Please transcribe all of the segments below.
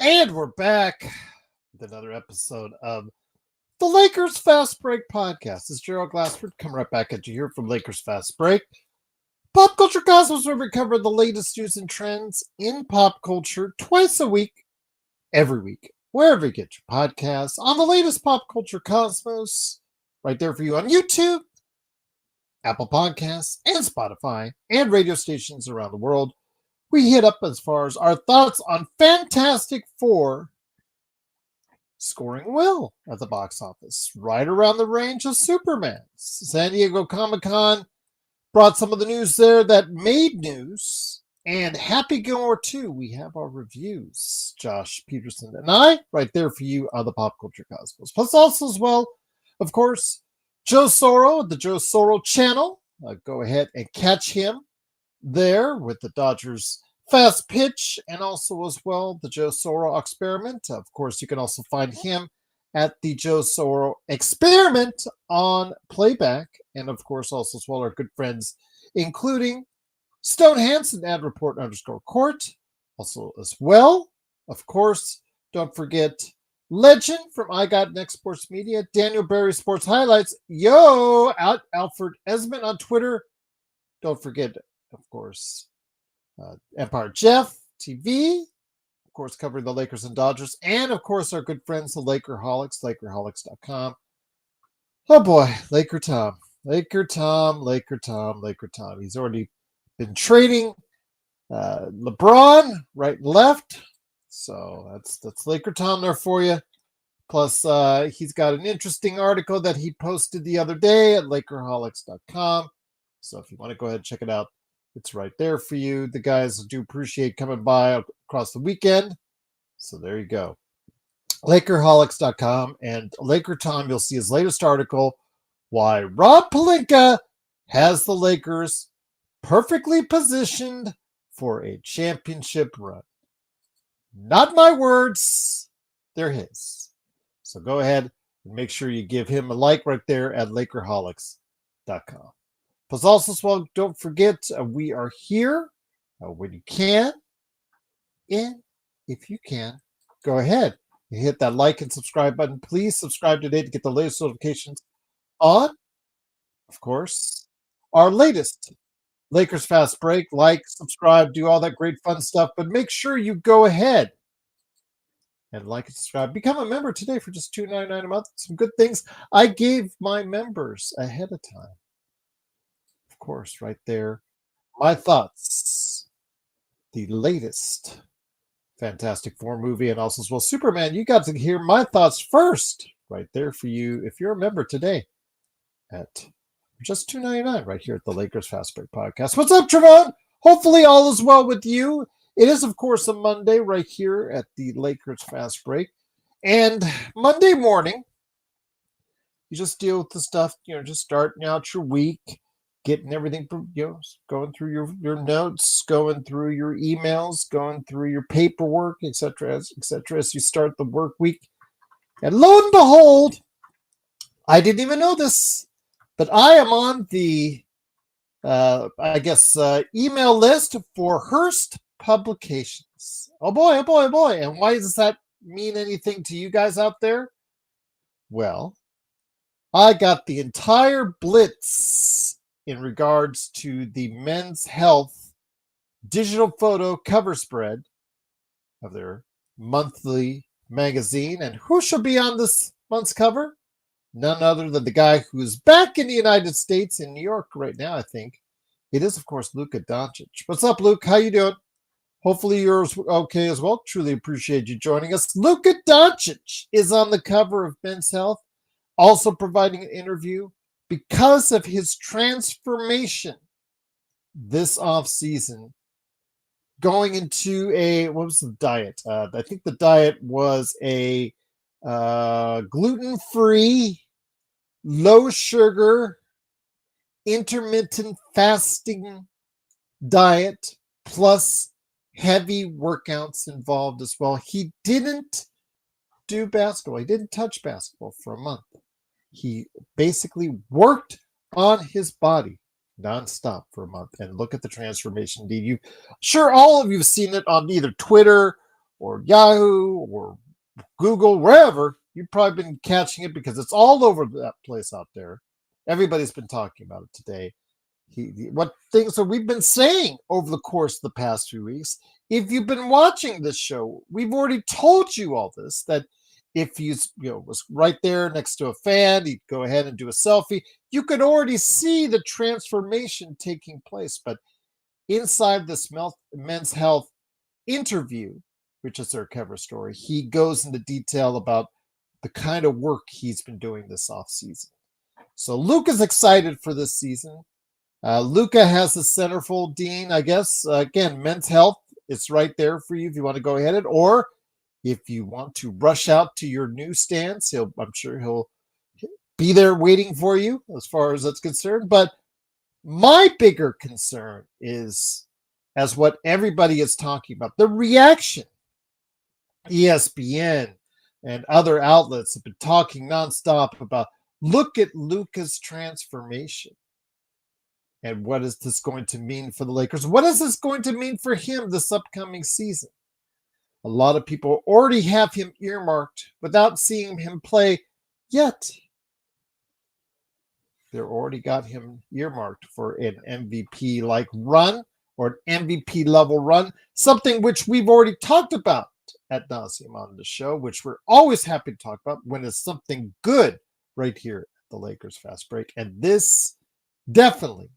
And we're back with another episode of the Lakers Fast Break podcast. This is Gerald Glassford coming right back at you here from Lakers Fast Break. Pop Culture Cosmos, where we cover the latest news and trends in pop culture twice a week, every week, wherever you get your podcasts, on the latest Pop Culture Cosmos, right there for you on YouTube, Apple Podcasts, and Spotify, and radio stations around the world. We hit up as far as our thoughts on Fantastic Four scoring well at the box office, right around the range of Superman. San Diego Comic-Con brought some of the news there that made news. And Happy Gilmore 2, we have our reviews. Josh Peterson and I, right there for you on the Pop Culture Cosmos. Plus also as well, of course, Joe Soro, the Joe Soro channel. Go ahead and catch him there with the Dodgers Fast Pitch, and also as well the Joe Soro Experiment. Of course, you can also find him at the Joe Soro Experiment on Playback, and of course also as well our good friends, including Stone Hansen at Report_Court. Also as well, of course, don't forget Legend from I Got Next Sports Media, Daniel Berry Sports Highlights, at Alfred Esmond on Twitter. Don't forget, of course, Empire Jeff TV, of course, covering the Lakers and Dodgers, and of course, our good friends, the Lakerholics, Lakerholics.com. Oh boy, Laker Tom. He's already been trading LeBron right and left. So that's Laker Tom there for you. Plus, he's got an interesting article that he posted the other day at Lakerholics.com. So if you want to go ahead and check it out, it's right there for you. The guys do appreciate coming by across the weekend. So there you go. Lakerholics.com and Laker Tom, you'll see his latest article, Why Rob Pelinka Has the Lakers Perfectly Positioned for a Championship Run. Not my words, they're his. So go ahead and make sure you give him a like right there at Lakerholics.com. Plus, also, as well, don't forget, we are here when you can. And if you can, go ahead and hit that like and subscribe button. Please subscribe today to get the latest notifications on, of course, our latest Lakers Fast Break. Like, subscribe, do all that great fun stuff. But make sure you go ahead and like and subscribe. Become a member today for just $2.99 a month. Some good things I gave my members ahead of time. Of course, right there, my thoughts, the latest Fantastic Four movie, and also as well Superman. You got to hear my thoughts first, right there for you if you're a member today at just $2.99 right here at the Lakers Fast Break Podcast. What's up, Trevon? Hopefully all is well with you. It is, of course, a Monday right here at the Lakers Fast Break. And Monday morning, you just deal with the stuff, just starting out your week, getting everything, going through your notes, going through your emails, going through your paperwork, etc., as you start the work week. And lo and behold, I didn't even know this, but I am on the, email list for Hearst Publications. Oh boy. And why does that mean anything to you guys out there? Well, I got the entire blitz in regards to the Men's Health digital photo cover spread of their monthly magazine. And who shall be on this month's cover? None other than the guy who's back in the United States, in New York right now, I think. It is, of course, Luka Doncic. What's up, Luke? How you doing? Hopefully you're okay as well. Truly appreciate you joining us. Luka Doncic is on the cover of Men's Health, also providing an interview because of his transformation this offseason, going into what was the diet? I think the diet was a gluten-free, low-sugar, intermittent fasting diet, plus heavy workouts involved as well. He didn't do basketball. He didn't touch basketball for a month. He basically worked on his body nonstop for a month, and look at the transformation. Indeed, all of you have seen it on either Twitter or Yahoo or Google, wherever, you've probably been catching it because it's all over that place out there. Everybody's been talking about it today. What things that we've been saying over the course of the past few weeks. If you've been watching this show, we've already told you all this, that if he was right there next to a fan, he'd go ahead and do a selfie. You could already see the transformation taking place. But inside this Men's Health interview, which is their cover story, he goes into detail about the kind of work he's been doing this offseason. So Luka's excited for this season. Luka has the centerfold, Dean, I guess. Again, Men's Health, it's right there for you if you want to go ahead, or if you want to rush out to your newsstands, I'm sure he'll be there waiting for you as far as that's concerned. But my bigger concern is, as what everybody is talking about, the reaction. ESPN and other outlets have been talking nonstop about, look at Luka's transformation. And what is this going to mean for the Lakers? What is this going to mean for him this upcoming season? A lot of people already have him earmarked without seeing him play yet. They're already got him earmarked for an MVP-like run or an MVP level run, something which we've already talked about ad nauseum on the show, which we're always happy to talk about when it's something good right here at the Lakers Fast Break. And this definitely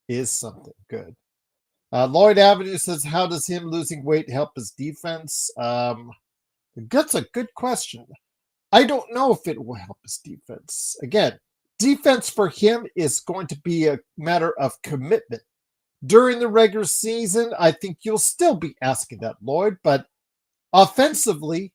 is something good. Lloyd Avenue says, how does him losing weight help his defense? That's a good question. I don't know if it will help his defense. Again, defense for him is going to be a matter of commitment. During the regular season, I think you'll still be asking that, Lloyd, but offensively,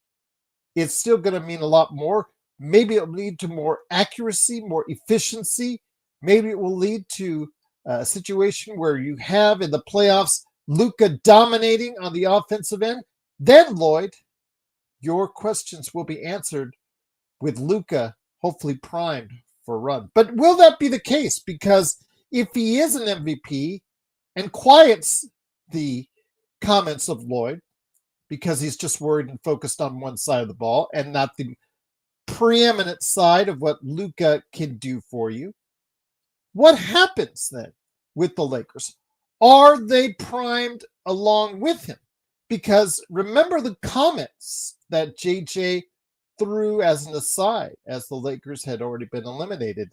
it's still going to mean a lot more. Maybe it'll lead to more accuracy, more efficiency. Maybe it will lead to a situation where you have in the playoffs Luka dominating on the offensive end. Then, Lloyd, your questions will be answered with Luka hopefully primed for a run. But will that be the case? Because if he is an MVP and quiets the comments of Lloyd because he's just worried and focused on one side of the ball and not the preeminent side of what Luka can do for you, what happens then with the Lakers? Are they primed along with him? Because remember the comments that JJ threw as an aside, as the Lakers had already been eliminated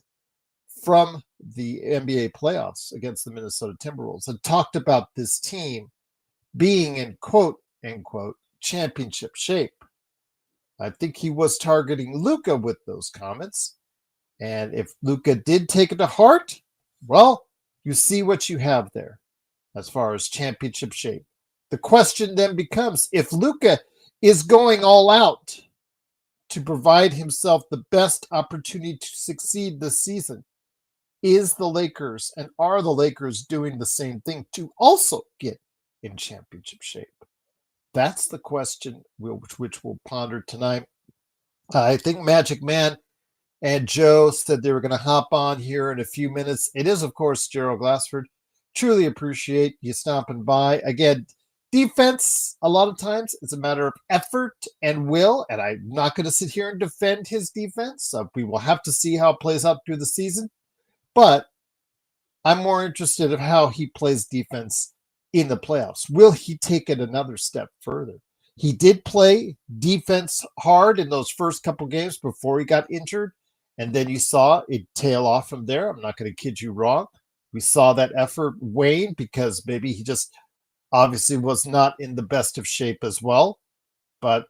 from the NBA playoffs against the Minnesota Timberwolves, and talked about this team being in quote unquote championship shape. I think he was targeting Luka with those comments. And if Luka did take it to heart, well, you see what you have there as far as championship shape. The question then becomes, if Luka is going all out to provide himself the best opportunity to succeed this season, is the Lakers and are the Lakers doing the same thing to also get in championship shape? That's the question which we'll ponder tonight. I think Magic Man and Joe said they were going to hop on here in a few minutes. It is, of course, Gerald Glassford. Truly appreciate you stopping by. Again, defense, a lot of times, it's a matter of effort and will, and I'm not going to sit here and defend his defense. We will have to see how it plays out through the season, but I'm more interested in how he plays defense in the playoffs. Will he take it another step further? He did play defense hard in those first couple games before he got injured, and then you saw it tail off from there. I'm not going to kid you wrong. We saw that effort wane because maybe he just obviously was not in the best of shape as well. But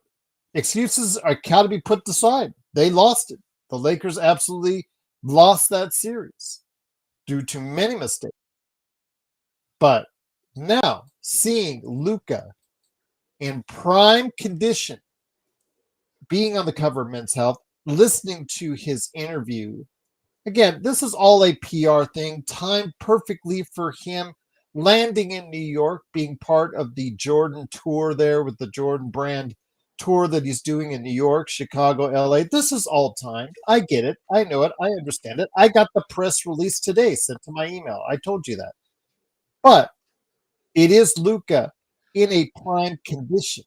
excuses are got to be put aside. They lost it. The Lakers absolutely lost that series due to many mistakes. But now seeing Luka in prime condition, being on the cover of Men's Health, listening to his interview, again, this is all a PR thing, timed perfectly for him, landing in New York, being part of the Jordan tour there with the Jordan brand tour that he's doing in New York, Chicago, LA. This is all timed. I get it. I know it. I understand it. I got the press release today sent to my email. I told you that. But it is Luka in a prime condition.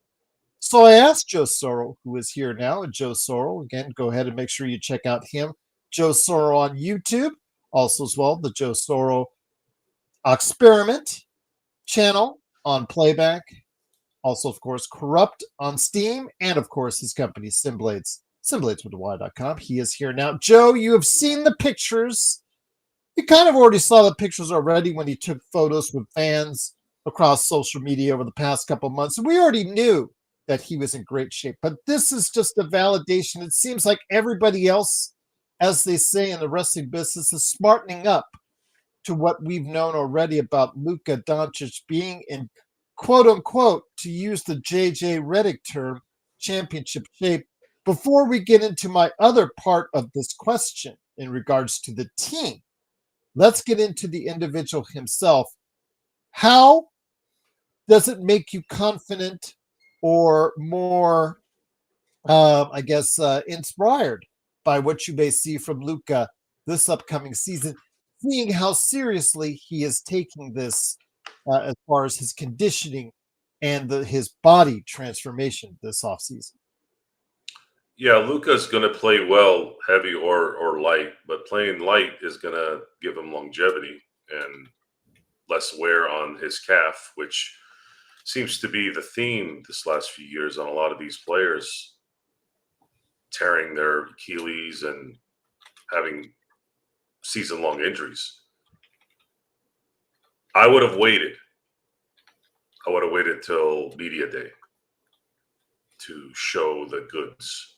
So I asked Joe Sorrell, who is here now, and Joe Sorrell, again, go ahead and make sure you check out him, Joe Sorrell on YouTube, also as well, the Joe Sorrell Experiment channel on Playback, also, of course, Corrupt on Steam, and, of course, his company, Simblades, SimbladesWithY.com. He is here now. Joe, you have seen the pictures. You kind of already saw the pictures already when he took photos with fans across social media over the past couple of months. And we already knew that he was in great shape. But this is just a validation. It seems like everybody else, as they say in the wrestling business, is smartening up to what we've known already about Luka Doncic being in quote unquote, to use the JJ Redick term, championship shape. Before we get into my other part of this question in regards to the team, let's get into the individual himself. How does it make you confident or more, inspired by what you may see from Luka this upcoming season, seeing how seriously he is taking this as far as his conditioning and his body transformation this offseason? Yeah, Luka's going to play well, heavy or light, but playing light is going to give him longevity and less wear on his calf, which seems to be the theme this last few years on a lot of these players tearing their Achilles and having season-long injuries. I would have waited. I would have waited till media day to show the goods.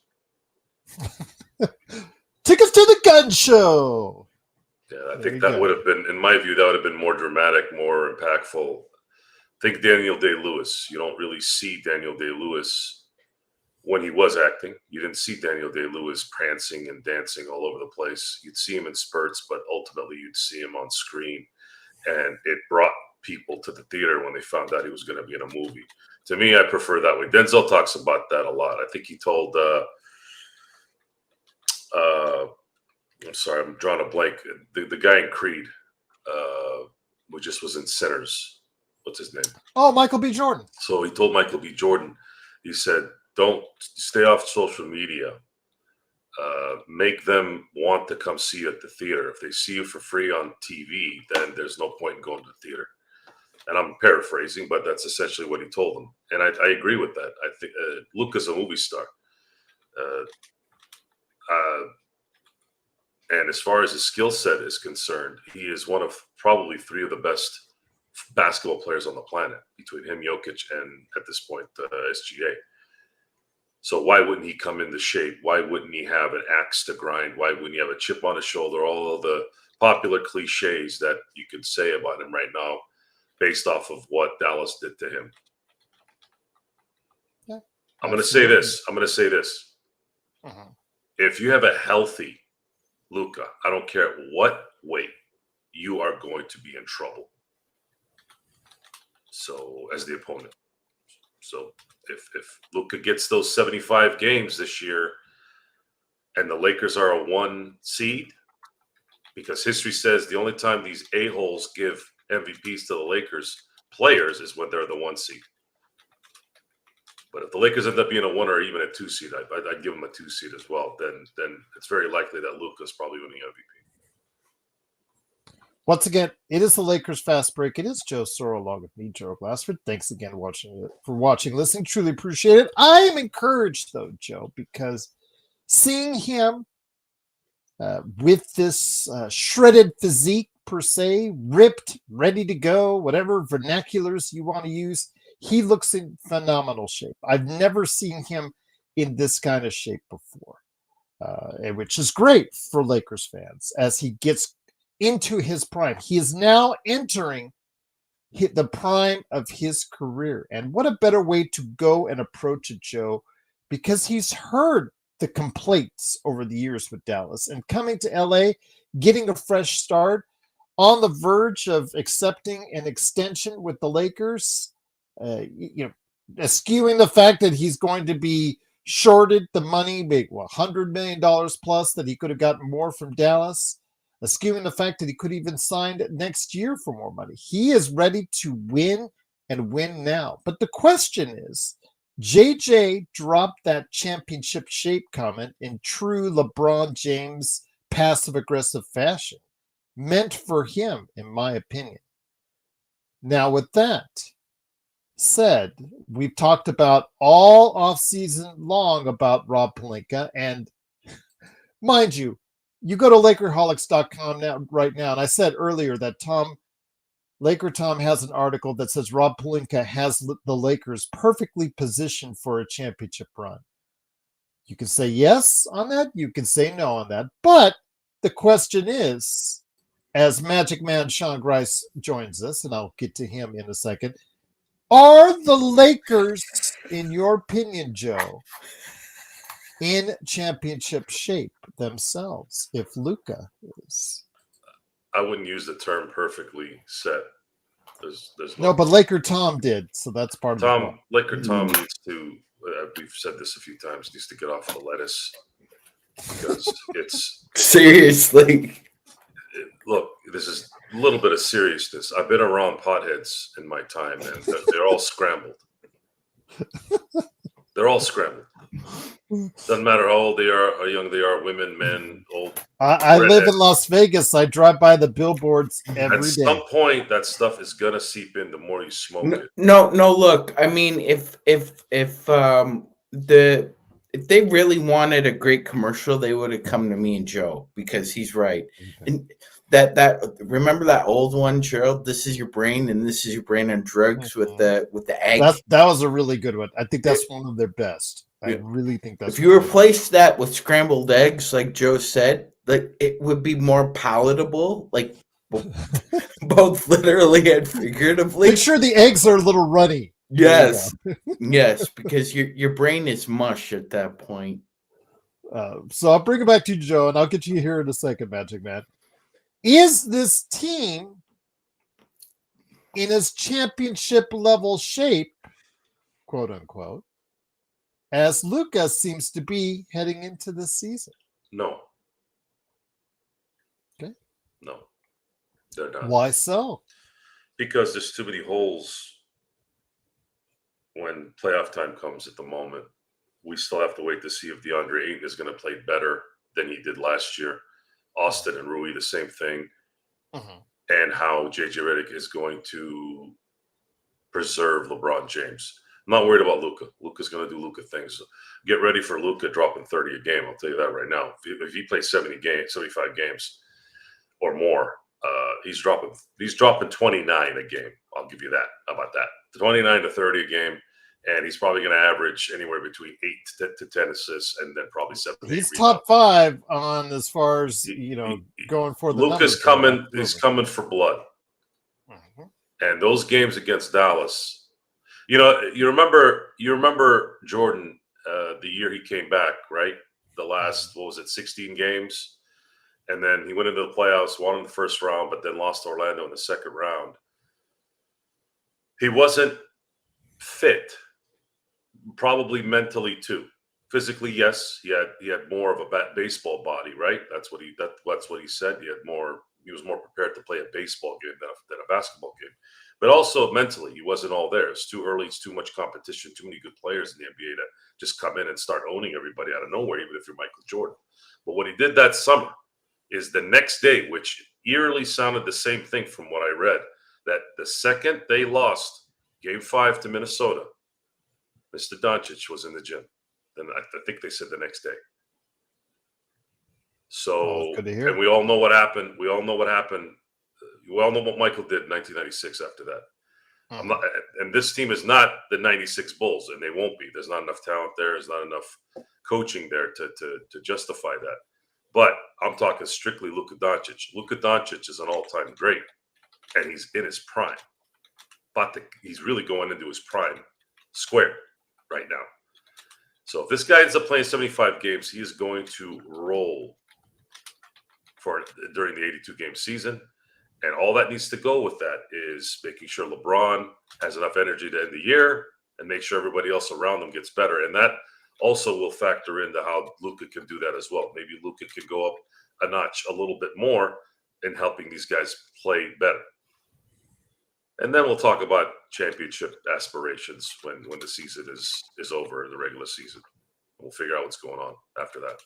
Tickets to the gun show. Yeah, I think that would have been, in my view, that would have been more dramatic, more impactful. Think Daniel Day-Lewis. You don't really see Daniel Day-Lewis when he was acting. You didn't see Daniel Day-Lewis prancing and dancing all over the place. You'd see him in spurts, but ultimately you'd see him on screen. And it brought people to the theater when they found out he was going to be in a movie. To me, I prefer that way. Denzel talks about that a lot. I think he told, I'm sorry, I'm drawing a blank. The guy in Creed, who just was in Sinners. What's his name? Oh, Michael B. Jordan. So he told Michael B. Jordan, he said, don't stay off social media. Make them want to come see you at the theater. If they see you for free on TV, then there's no point in going to the theater. And I'm paraphrasing, but that's essentially what he told them. And I agree with that. I think Luka's a movie star. And as far as his skill set is concerned, he is one of probably three of the best basketball players on the planet, between him, Jokic, and at this point, SGA. So why wouldn't he come into shape? Why wouldn't he have an axe to grind? Why wouldn't he have a chip on his shoulder? All of the popular cliches that you could say about him right now based off of what Dallas did to him. Yeah, I'm going to say this. Uh-huh. If you have a healthy Luka, I don't care at what weight, you are going to be in trouble. So, as the opponent. So, if Luka gets those 75 games this year and the Lakers are a 1 seed, because history says the only time these a-holes give MVPs to the Lakers players is when they're the 1 seed. But if the Lakers end up being a 1 or even a 2 seed, I'd give them a 2 seed as well. Then it's very likely that Luka's probably winning MVP. Once again, it is the Lakers Fast Break. It is Joe Sorrell along with me, Joe Glassford. Thanks again for watching, listening. Truly appreciate it. I am encouraged, though, Joe, because seeing him with this shredded physique, per se, ripped, ready to go, whatever vernaculars you want to use, he looks in phenomenal shape. I've never seen him in this kind of shape before, which is great for Lakers fans as he gets into his prime. He is now entering the prime of his career. And what a better way to go and approach it, Joe, because he's heard the complaints over the years with Dallas and coming to LA, getting a fresh start, on the verge of accepting an extension with the Lakers, eschewing the fact that he's going to be shorted the money, $100 million plus, that he could have gotten more from Dallas, eschewing the fact that he could even sign next year for more money. He is ready to win and win now. But the question is, JJ dropped that championship shape comment in true LeBron James passive aggressive fashion, meant for him, in my opinion. Now, with that said, we've talked about all offseason long about Rob Pelinka, and mind you, you go to Lakerholics.com right now, and I said earlier that Laker Tom has an article that says Rob Pelinka has the Lakers perfectly positioned for a championship run. You can say yes on that, you can say no on that, but the question is, as Magic Man Sean Grice joins us, and I'll get to him in a second, are the Lakers, in your opinion, Joe, in championship shape themselves if Luka is? I wouldn't use the term perfectly set. There's No, but Laker Tom did, so that's part of the problem. Laker Tom needs to. We've said this a few times. Needs to get off the lettuce because it's seriously. Look, this is a little bit of seriousness. I've been around potheads in my time, and they're all scrambled. They're all scrambled. Doesn't matter how old they are, how young they are, women, men, old. I live in Las Vegas. I drive by the billboards every day. At some point, that stuff is gonna seep in the more you smoke it. No. Look, I mean, if they really wanted a great commercial, they would have come to me and Joe, because he's right. Okay. And that remember that old one, Gerald? This is your brain, and this is your brain on drugs with the egg. That was a really good one. I think that's one of their best. I really think that's. If you replace that with scrambled eggs, like Joe said, like it would be more palatable, like both literally and figuratively. Make sure the eggs are a little runny. Yes, yes, because your brain is mush at that point. So I'll bring it back to you, Joe, and I'll get you here in a second, Magic Man. Is this team in its championship level shape, quote unquote, as Luka seems to be heading into this season? No. Okay. No, they're not. Why so? Because there's too many holes when playoff time comes at the moment. We still have to wait to see if DeAndre Ayton is going to play better than he did last year. Austin and Rui, the same thing. And how JJ Redick is going to preserve LeBron James. I'm not worried about Luka. Luka's going to do Luka things. Get ready for Luka dropping 30 a game. I'll tell you that right now. If he plays 75 games or more, he's dropping 29 a game. I'll give you that. How about that? 29 to 30 a game. And he's probably going to average anywhere between 8 to 10 assists, and then probably 7. He's top 5 on as far as going for the. Luka's coming. He's coming for blood. And those games against Dallas, you remember Jordan the year he came back, right? The last 16 games, and then he went into the playoffs, won in the first round, but then lost to Orlando in the second round. He wasn't fit. Probably mentally too. Physically, yes, he had more of a baseball body, right? That's what he said. He was more prepared to play a baseball game than a basketball game. But also mentally, he wasn't all there. It's too early. It's too much competition. Too many good players in the NBA to just come in and start owning everybody out of nowhere, even if you're Michael Jordan. But what he did that summer is the next day, which eerily sounded the same thing from what I read, that the second they lost Game 5 to Minnesota, Mr. Doncic was in the gym. Then I think they said the next day. So, and we all know what happened. We all know what Michael did in 1996 after that. And this team is not the 96 Bulls, and they won't be. There's not enough talent there. There's not enough coaching there to justify that. But I'm talking strictly Luka Doncic. Luka Doncic is an all-time great, and he's in his prime. But he's really going into his prime square right now. So if this guy ends up playing 75 games, he is going to roll during the 82-game season. And all that needs to go with that is making sure LeBron has enough energy to end the year and make sure everybody else around him gets better. And that also will factor into how Luka can do that as well. Maybe Luka can go up a notch a little bit more in helping these guys play better. And then we'll talk about championship aspirations when the season is over, the regular season. We'll figure out what's going on after that.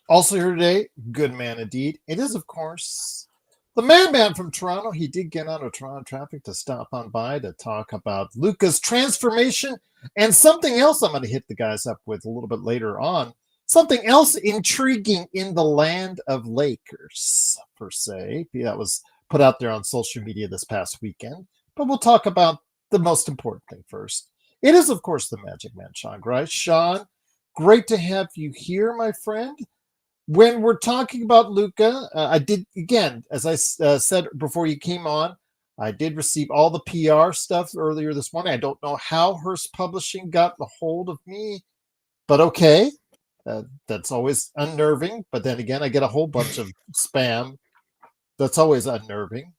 Also here today, good man indeed. It is, of course, the man from Toronto. He did get out of Toronto traffic to stop on by to talk about Luka's transformation and something else I'm going to hit the guys up with a little bit later on. Something else intriguing in the land of Lakers, per se. That was put out there on social media this past weekend. But we'll talk about the most important thing first. It is, of course, the Magic Man, Sean Grice. Sean, great to have you here, my friend. When we're talking about Luka, I did, again, as I said before you came on, I did receive all the PR stuff earlier this morning. I don't know how Hearst Publishing got the hold of me, but okay. That's always unnerving. But then again, I get a whole bunch of spam. That's always unnerving.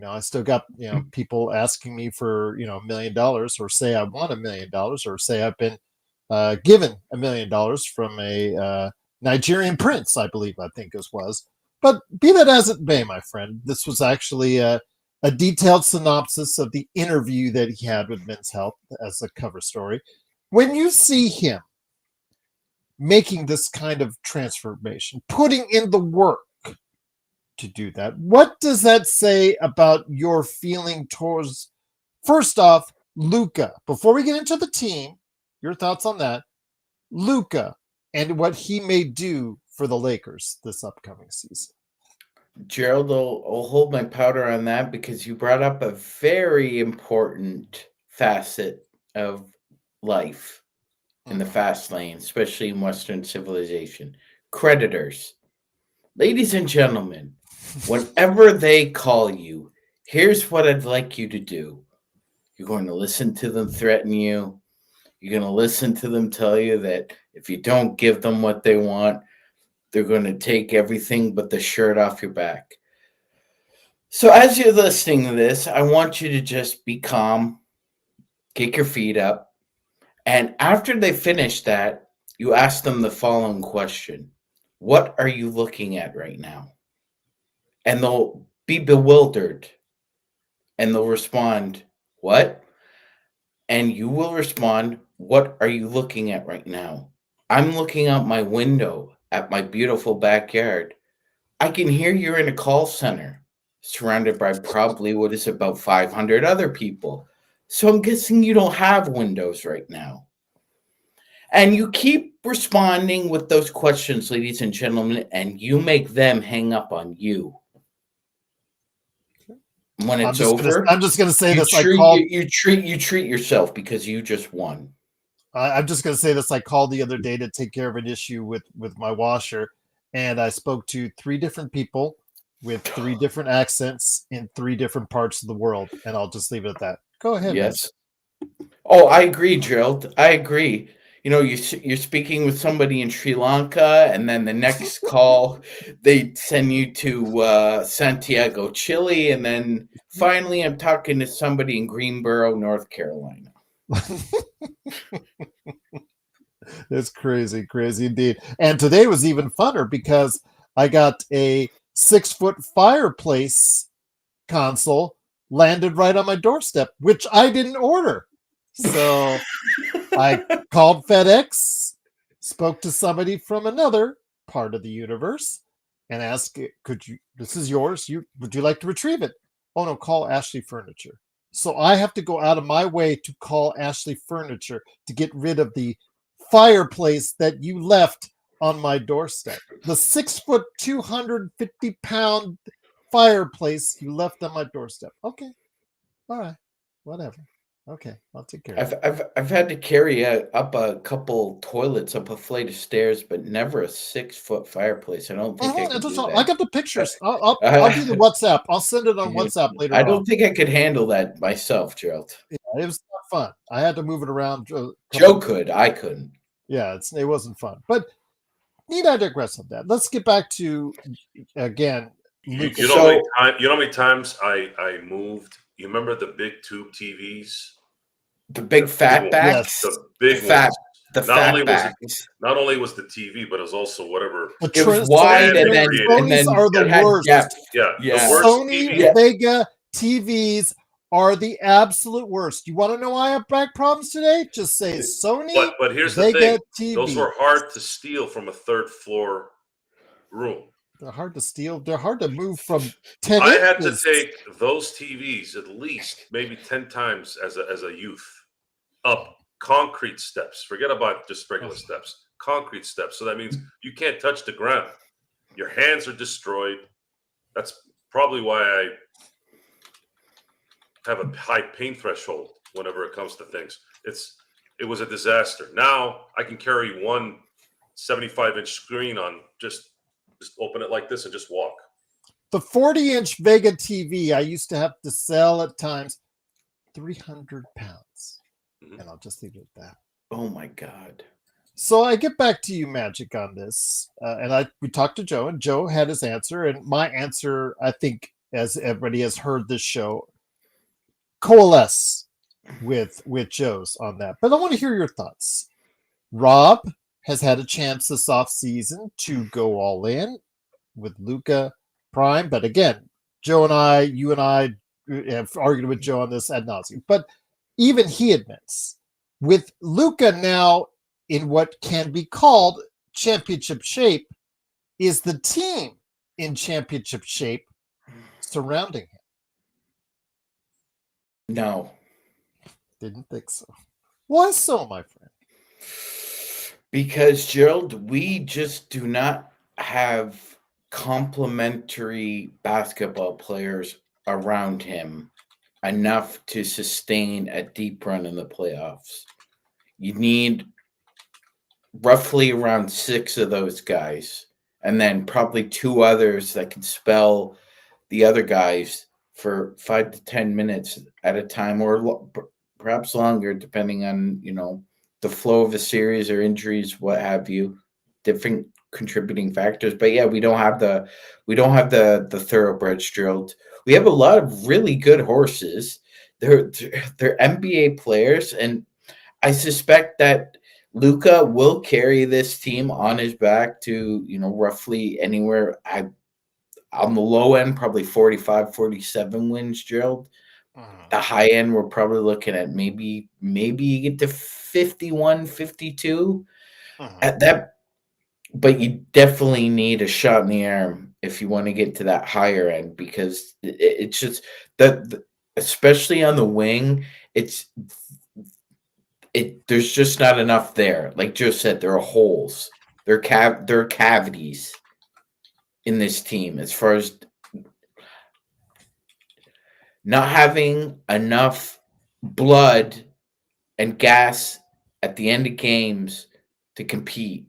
I still got, people asking me for, $1 million, or say I want $1 million, or say I've been given $1 million from a Nigerian prince, I think it was. But be that as it may, my friend, this was actually a detailed synopsis of the interview that he had with Men's Health as a cover story. When you see him making this kind of transformation, putting in the work to do that, what does that say about your feeling towards, first off, Luka? Before we get into the team, your thoughts on that, Luka, and what he may do for the Lakers this upcoming season. Gerald, I'll hold my powder on that because you brought up a very important facet of life in the fast lane, especially in Western civilization. Creditors. Ladies and gentlemen, whenever they call you, here's what I'd like you to do. You're going to listen to them threaten you. You're going to listen to them tell you that if you don't give them what they want, they're going to take everything but the shirt off your back. So as you're listening to this, I want you to just be calm, kick your feet up, and after they finish that, you ask them the following question. What are you looking at right now? And they'll be bewildered, and they'll respond, what? And you will respond, what are you looking at right now? I'm looking out my window at my beautiful backyard. I can hear you're in a call center, surrounded by probably what is about 500 other people. So I'm guessing you don't have windows right now. And you keep responding with those questions, ladies and gentlemen, and you make them hang up on you. When it's over, I'm just going to say this. You treat yourself because you just won. I'm just going to say this. I called the other day to take care of an issue with my washer, and I spoke to 3 different people with 3 different accents in 3 different parts of the world, and I'll just leave it at that. Go ahead. Yes. Man. Oh, I agree, Gerald. I agree. You're speaking with somebody in Sri Lanka, and then the next call, they send you to Santiago, Chile, and then finally I'm talking to somebody in Greensboro, North Carolina. It's crazy indeed. And today was even funner because I got a 6-foot fireplace console landed right on my doorstep, which I didn't order. So I called FedEx, spoke to somebody from another part of the universe, and asked, this is yours. Would you like to retrieve it? Oh no, call Ashley Furniture. So I have to go out of my way to call Ashley Furniture to get rid of the fireplace that you left on my doorstep. The 6-foot, 250-pound fireplace you left on my doorstep. Okay. All right. Whatever. Okay, I'll take care of it. I've had to carry up a couple toilets up a flight of stairs, but never a 6-foot fireplace. I don't think I could do that. I got the pictures. I'll do the WhatsApp. I'll send it on WhatsApp later. I don't think I could handle that myself, Gerald. Yeah, it was not fun. I had to move it around. Joe could. I couldn't. Yeah, it wasn't fun. But need I digress on that? Let's get back to again. You know how many times I moved? You remember the big tube TVs? The big fat backs? The big fat ones. The fat backs. Not only was the TV, but it was also whatever. It was wide and then are the worst. Yeah. Yeah. The worst Sony TV. Vega TVs are the absolute worst. You want to know why I have back problems today? Just say Sony. But here's the they thing: get TV. those were hard to steal from a third floor room. They're hard to steal. They're hard to move from 10 I inches. had to take those TVs at least maybe 10 times as a youth up concrete steps. Forget about just regular steps. Concrete steps. So that means you can't touch the ground. Your hands are destroyed. That's probably why I have a high pain threshold whenever it comes to things. It was a disaster. Now I can carry one 75-inch screen on, just open it like this and just walk. The 40-inch Vega TV I used to have to sell at times 300 pounds. Mm-hmm. And I'll just leave it at that. Oh my God. So I get back to you, Magic, on this. We talked to Joe, and Joe had his answer. And my answer, I think, as everybody has heard this show, coalesce with Joe's on that. But I want to hear your thoughts. Rob has had a chance this offseason to go all in with Luka Prime. But again, you and I have argued with Joe on this ad nauseum. But even he admits, with Luka now in what can be called championship shape, is the team in championship shape surrounding him? No. Didn't think so. Why so, my friend? Because, Gerald, we just do not have complementary basketball players around him enough to sustain a deep run in the playoffs. You need roughly around 6 of those guys, and then probably 2 others that can spell the other guys for 5 to 10 minutes at a time, or perhaps longer, depending on, the flow of a series or injuries, what have you, different contributing factors. But yeah, we don't have the thoroughbreds drilled. We have a lot of really good horses. They're NBA players, and I suspect that Luka will carry this team on his back to, roughly anywhere on the low end, probably 45, 47 wins, Gerald. The high end, we're probably looking at maybe you get to 51, 52 at that. But you definitely need a shot in the arm if you want to get to that higher end, because it's just that, especially on the wing, there's just not enough there. Like Joe said, there are holes. There are cavities in this team as far as not having enough blood and gas at the end of games to compete.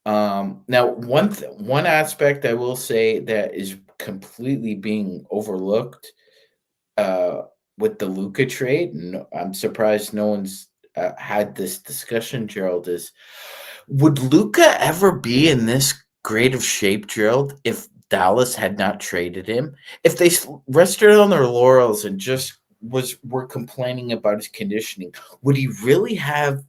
Now, one aspect I will say that is completely being overlooked with the Luka trade, and I'm surprised no one's had this discussion, Gerald, is, would Luka ever be in this great of shape, Gerald, if Dallas had not traded him? If they rested on their laurels and just were complaining about his conditioning, would he really have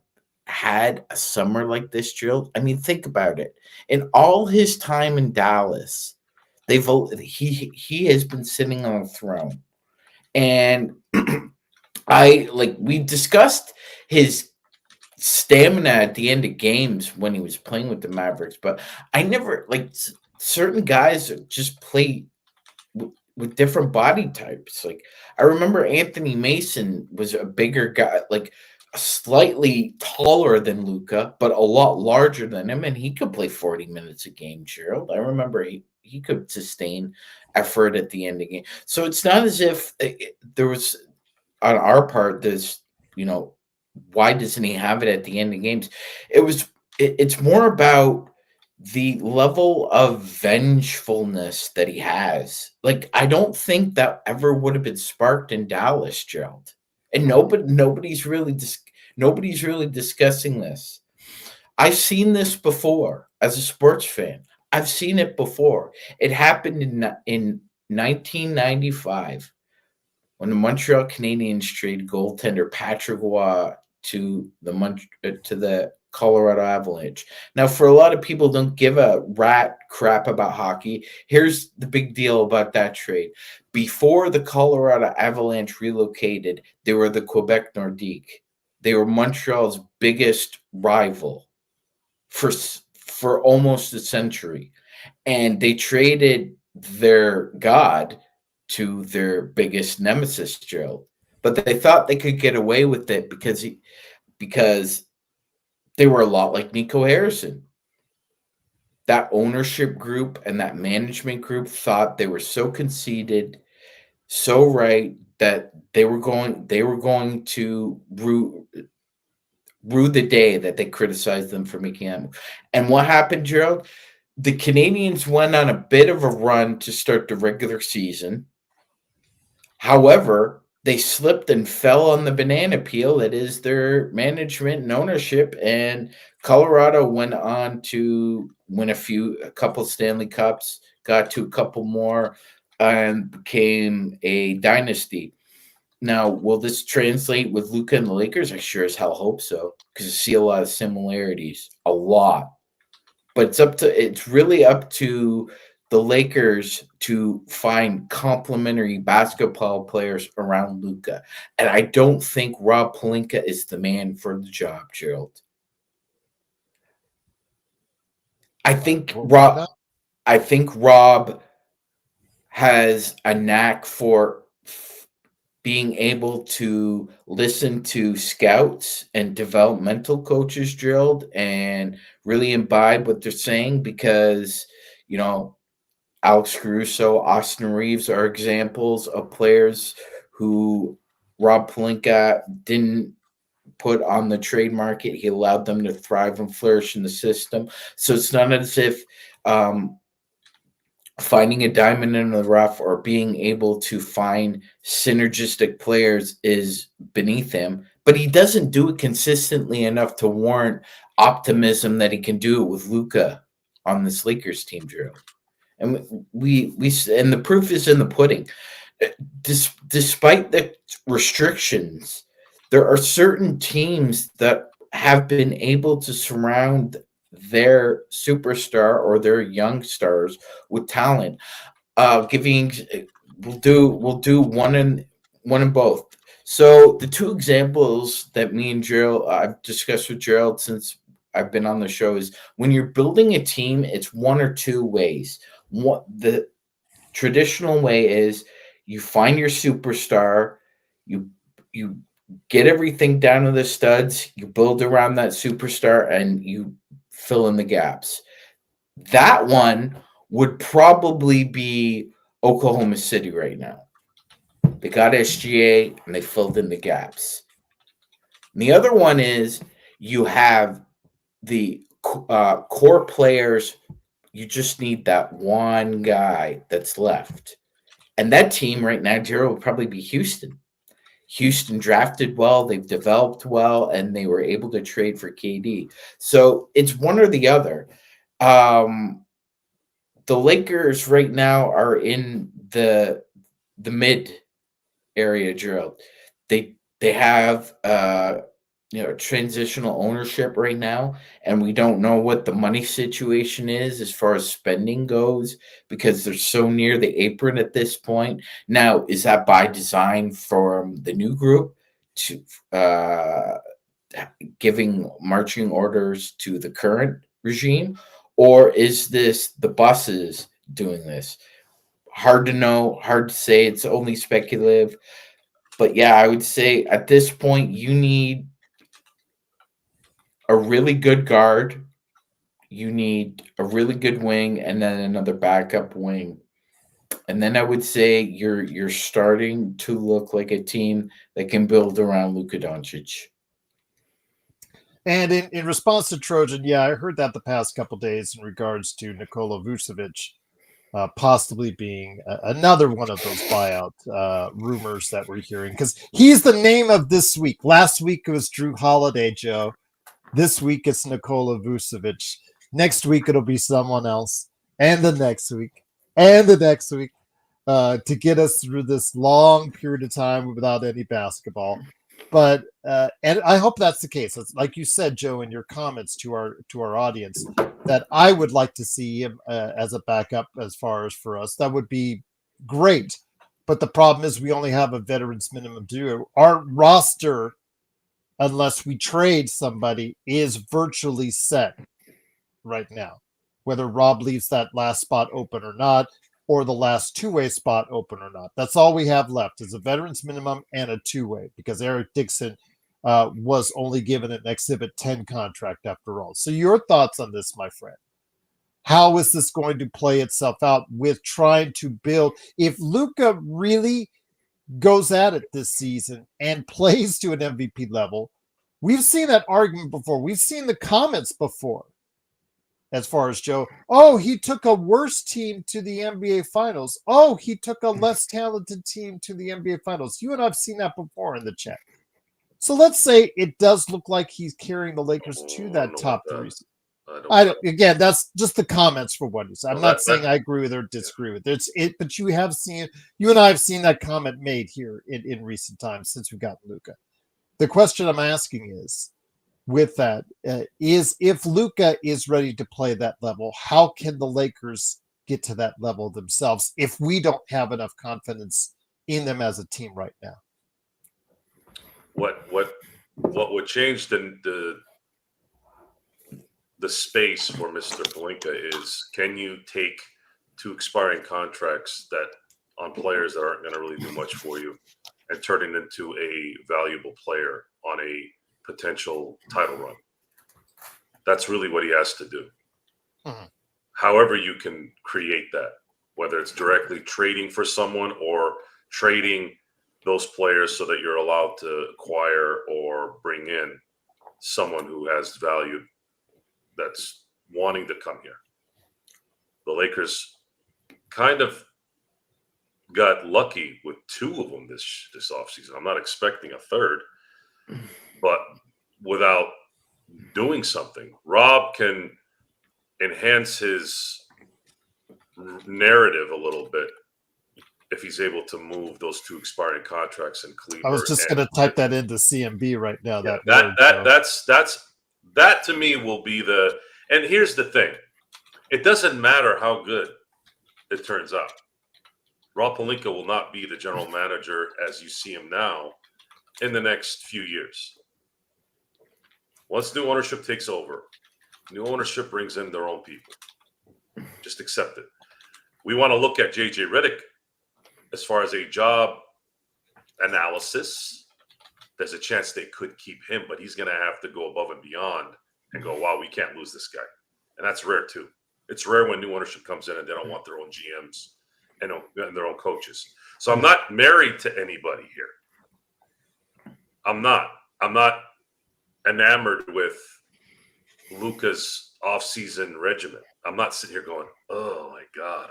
had a summer like this, Gerald? I mean, think about it. In all his time in Dallas, he has been sitting on a throne. And we discussed his stamina at the end of games when he was playing with the Mavericks, but I never, certain guys just play with different body types. Like, I remember Anthony Mason was a bigger guy, slightly taller than Luka, but a lot larger than him, and he could play 40 minutes a game, Gerald. I remember he could sustain effort at the end of the game. So it's not as if there was, on our part, this, why doesn't he have it at the end of games? It's more about the level of vengefulness that he has. I don't think that ever would have been sparked in Dallas, Gerald. And nobody's really discussing this. I've seen this before as a sports fan. I've seen it before. It happened in 1995 when the Montreal Canadiens traded goaltender Patrick Roy to the Colorado Avalanche. Now, for a lot of people don't give a rat crap about hockey, here's the big deal about that trade. Before the Colorado Avalanche relocated, they were the Quebec Nordique. They were Montreal's biggest rival for almost a century. And they traded their god to their biggest nemesis, Gerald. But they thought they could get away with it because they were a lot like Nico Harrison. That ownership group and that management group thought they were so conceited, so right, that they were going to rue the day that they criticized them for making that move. And what happened, Gerald? The Canadians went on a bit of a run to start the regular season. However, they slipped and fell on the banana peel that is their management and ownership, and Colorado went on to win a couple Stanley Cups, got to a couple more, and became a dynasty. Now, will this translate with Luka and the Lakers? I sure as hell hope so, because I see a lot of similarities, a lot. But it's really up to the Lakers to find complementary basketball players around Luka. And I don't think Rob Pelinka is the man for the job, Gerald. I think Rob has a knack for being able to listen to scouts and developmental coaches, Gerald, and really imbibe what they're saying, because, Alex Caruso, Austin Reeves are examples of players who Rob Pelinka didn't put on the trade market. He allowed them to thrive and flourish in the system. So it's not as if finding a diamond in the rough or being able to find synergistic players is beneath him, but he doesn't do it consistently enough to warrant optimism that he can do it with Luka on this Lakers team, Gerald. And and the proof is in the pudding. Despite the restrictions, there are certain teams that have been able to surround their superstar or their young stars with talent. We'll do one in both. So the two examples that me and Gerald I've discussed with Gerald since I've been on the show is when you're building a team, it's one or two ways. What the traditional way is you find your superstar, you get everything down to the studs, you build around that superstar, and you fill in the gaps. That one would probably be Oklahoma City right now. They got SGA and they filled in the gaps. And the other one is you have the core players. You just need that one guy that's left. And that team right now, Jared, would probably be Houston. Houston drafted well, they've developed well, and they were able to trade for KD. So it's one or the other. The Lakers right now are in the mid area, Gerald. They have transitional ownership right now, and we don't know what the money situation is as far as spending goes because they're so near the apron at this point. Now, is that by design from the new group to giving marching orders to the current regime, or is this the bosses doing this? Hard to know, hard to say. It's only speculative. But yeah, I would say at this point, you need a really good guard, you need a really good wing, and then another backup wing. And then I would say you're starting to look like a team that can build around Luka Doncic. And in response to Trojan, yeah, I heard that the past couple days in regards to Nikola Vucevic possibly being another one of those buyout rumors that we're hearing, because he's the name of this week. Last week it was Drew Holiday, Joe. This week it's Nikola Vucevic. Next week it'll be someone else, and the next week, and the next week, to get us through this long period of time without any basketball. But and I hope that's the case. It's like you said, Joe, in your comments to our audience, that I would like to see him as a backup. As far as for us, that would be great. But the problem is we only have a veterans minimum to do. Our roster, unless we trade somebody, is virtually set right now. Whether Rob leaves that last spot open or not, or the last two-way spot open or not. That's all we have left is a veterans minimum and a two-way, because Eric Dixon was only given an Exhibit 10 contract after all. So your thoughts on this, my friend? How is this going to play itself out with trying to build? If Luka really goes at it this season and plays to an MVP level, we've seen that argument before. We've seen the comments before. As far as Joe, oh, he took a worse team to the NBA Finals. Oh, he took a less talented team to the NBA Finals. You and I have seen that before in the chat. So let's say it does look like he's carrying the Lakers to that top three. I don't. Again, that's just the comments for what he said. I'm not saying I agree with or disagree with it. But you and I have seen that comment made here in recent times since we've gotten Luka. The question I'm asking is, with that, is if Luka is ready to play that level, how can the Lakers get to that level themselves if we don't have enough confidence in them as a team right now? What would change the space for Mr. Pelinka is, can you take two expiring contracts that on players that aren't going to really do much for you and turn it into a valuable player on a potential title run? That's really what he has to do. Mm-hmm. However you can create that, whether it's directly trading for someone or trading those players so that you're allowed to acquire or bring in someone who has value that's wanting to come here. The Lakers kind of got lucky with two of them this offseason. I'm not expecting a third. But without doing something, Rob can enhance his narrative a little bit if he's able to move those two expiring contracts in Cleveland. I was just going to type that into CMB right now. That to me will be the. And here's the thing: it doesn't matter how good it turns out. Rob Pelinka will not be the general manager as you see him now in the next few years. Once new ownership takes over, new ownership brings in their own people. Just accept it. We want to look at JJ Redick as far as a job analysis. There's a chance they could keep him, but he's going to have to go above and beyond and go, wow, we can't lose this guy. And that's rare too. It's rare when new ownership comes in and they don't want their own GMs and their own coaches. So I'm not married to anybody here. I'm not enamored with Luka's offseason regimen. I'm not sitting here going, oh my God,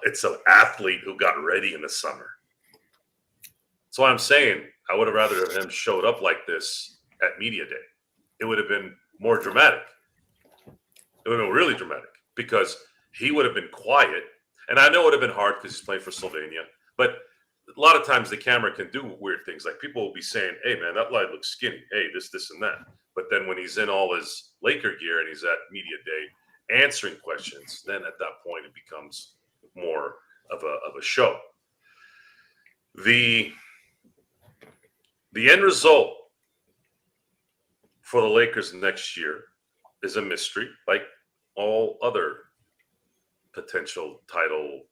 it's an athlete who got ready in the summer. That's why I'm saying I would have rather have him showed up like this at Media Day. It would have been more dramatic. It would have been really dramatic because he would have been quiet. And I know it would have been hard because he's playing for Slovenia, but a lot of times the camera can do weird things. Like people will be saying, hey, man, that line looks skinny. Hey, this, and that. But then when he's in all his Laker gear and he's at Media Day answering questions, then at that point it becomes more of a show. The end result for the Lakers next year is a mystery, like all other potential title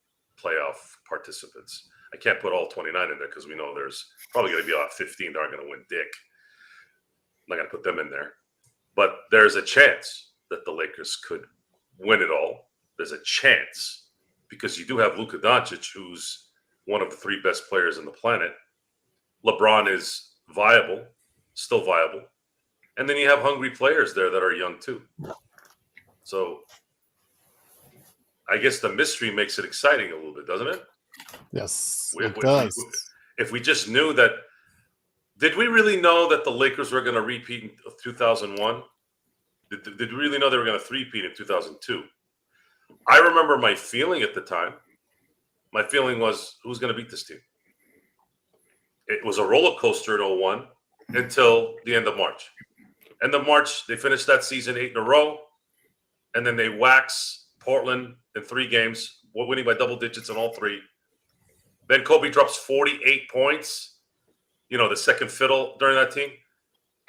playoff participants. I can't put all 29 in there because we know there's probably going to be about 15 that aren't going to win dick. I'm not going to put them in there. But there's a chance that the Lakers could win it all. There's a chance because you do have Luka Doncic, who's one of the three best players on the planet. LeBron is viable, still viable. And then you have hungry players there that are young too. So I guess the mystery makes it exciting a little bit, doesn't it? Yes, it does. If we just knew that, did we really know that the Lakers were going to repeat in 2001? Did we really know they were going to three-peat in 2002? I remember my feeling at the time. My feeling was, who's going to beat this team? It was a roller coaster in 01 until the end of March. End of March, they finished that season 8 in a row, and then they wax Portland in 3 games, winning by double digits in all 3. Then Kobe drops 48 points. You know, the second fiddle during that team,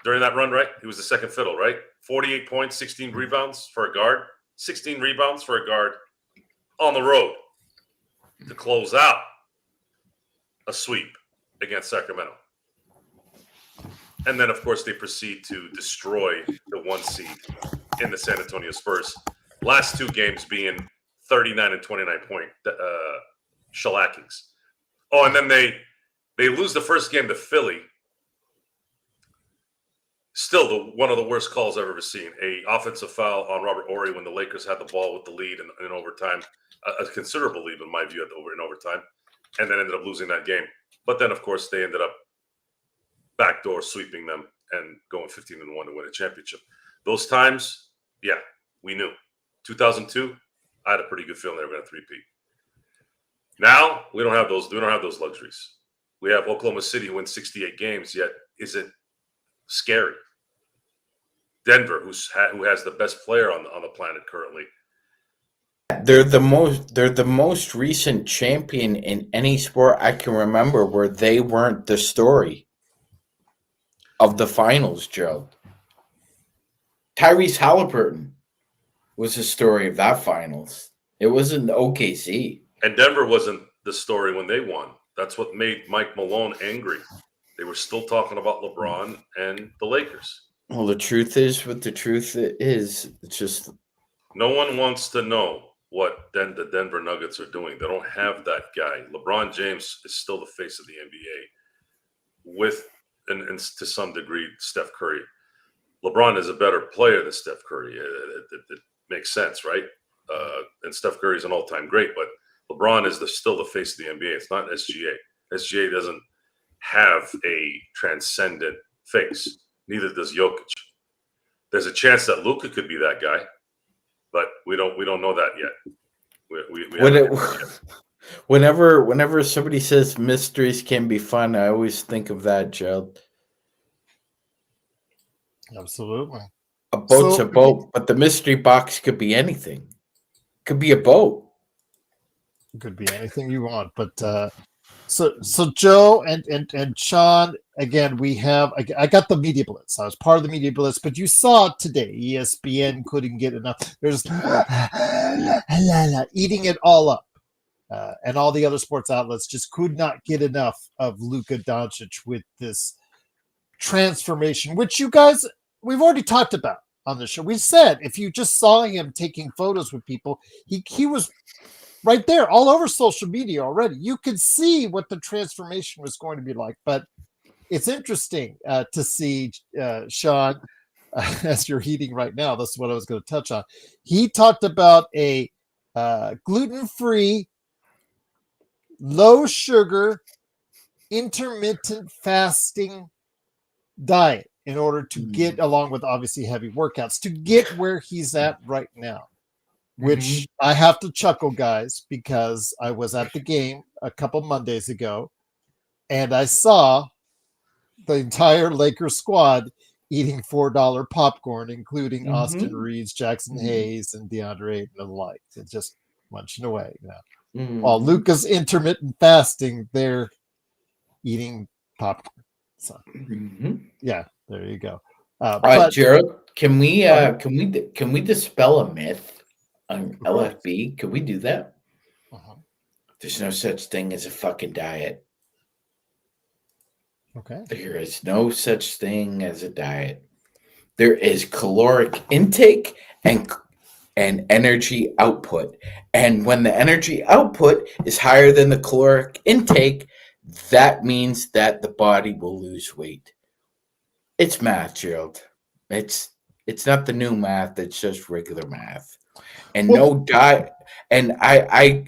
during that run, right? He was the second fiddle, right? 48 points, 16 rebounds for a guard. 16 rebounds for a guard on the road to close out a sweep against Sacramento. And then, of course, they proceed to destroy the 1 seed in the San Antonio Spurs. Last 2 games being 39 and 29 point shellackings. Oh, and then they lose the first game to Philly. Still, one of the worst calls I've ever seen. A offensive foul on Robert Horry when the Lakers had the ball with the lead in overtime, a considerable lead in my view in overtime, and then ended up losing that game. But then, of course, they ended up backdoor sweeping them and going 15-1 to win a championship. Those times, yeah, we knew. 2002, I had a pretty good feeling they were going to three-peat. Now we don't have those. We don't have those luxuries. We have Oklahoma City who wins 68 games. Yet, is it scary? Denver, who has the best player on the planet currently. They're the most recent champion in any sport I can remember where they weren't the story of the finals, Joe. Tyrese Halliburton was the story of that finals. It wasn't OKC. And Denver wasn't the story when they won. That's what made Mike Malone angry. They were still talking about LeBron and the Lakers. Well, the truth is what the truth is. It's just no one wants to know what the Denver Nuggets are doing. They don't have that guy. LeBron James is still the face of the NBA with, and to some degree, Steph Curry. LeBron is a better player than Steph Curry. It makes sense, right? And Steph Curry is an all-time great, but LeBron is still the face of the NBA. It's not SGA. SGA doesn't have a transcendent face. Neither does Jokic. There's a chance that Luka could be that guy, but we don't know that yet. Whenever somebody says mysteries can be fun, I always think of that, Gerald. Absolutely. A boat's a boat, but the mystery box could be anything. Could be a boat. Could be anything you want, but so Joe and Sean, again, I got the media blitz. I was part of the media blitz, but you saw it today. ESPN couldn't get enough. There's eating it all up. And all the other sports outlets just could not get enough of Luka Doncic with this transformation, which you guys, we've already talked about on the show. We said if you just saw him taking photos with people, he was right there all over social media already. You could see what the transformation was going to be like. But it's interesting to see, Sean, as you're eating right now, this is what I was going to touch on. He talked about a gluten-free, low sugar, intermittent fasting diet in order to get, along with obviously heavy workouts, to get where he's at right now. Which I have to chuckle, guys, because I was at the game a couple Mondays ago and I saw the entire Lakers squad eating $4 popcorn, including Austin Reeves, Jackson Hayes, and DeAndre Ayton and the like. It's just munching away now. While Luka's intermittent fasting, they're eating popcorn. So, yeah, there you go. But Gerald, can we dispel a myth on LFB? Can we do that? There's no such thing as a fucking diet. Okay. There is no such thing as a diet. There is caloric intake and energy output. And when the energy output is higher than the caloric intake, that means that the body will lose weight. It's math, Gerald. It's not the new math. It's just regular math. And no diet. And I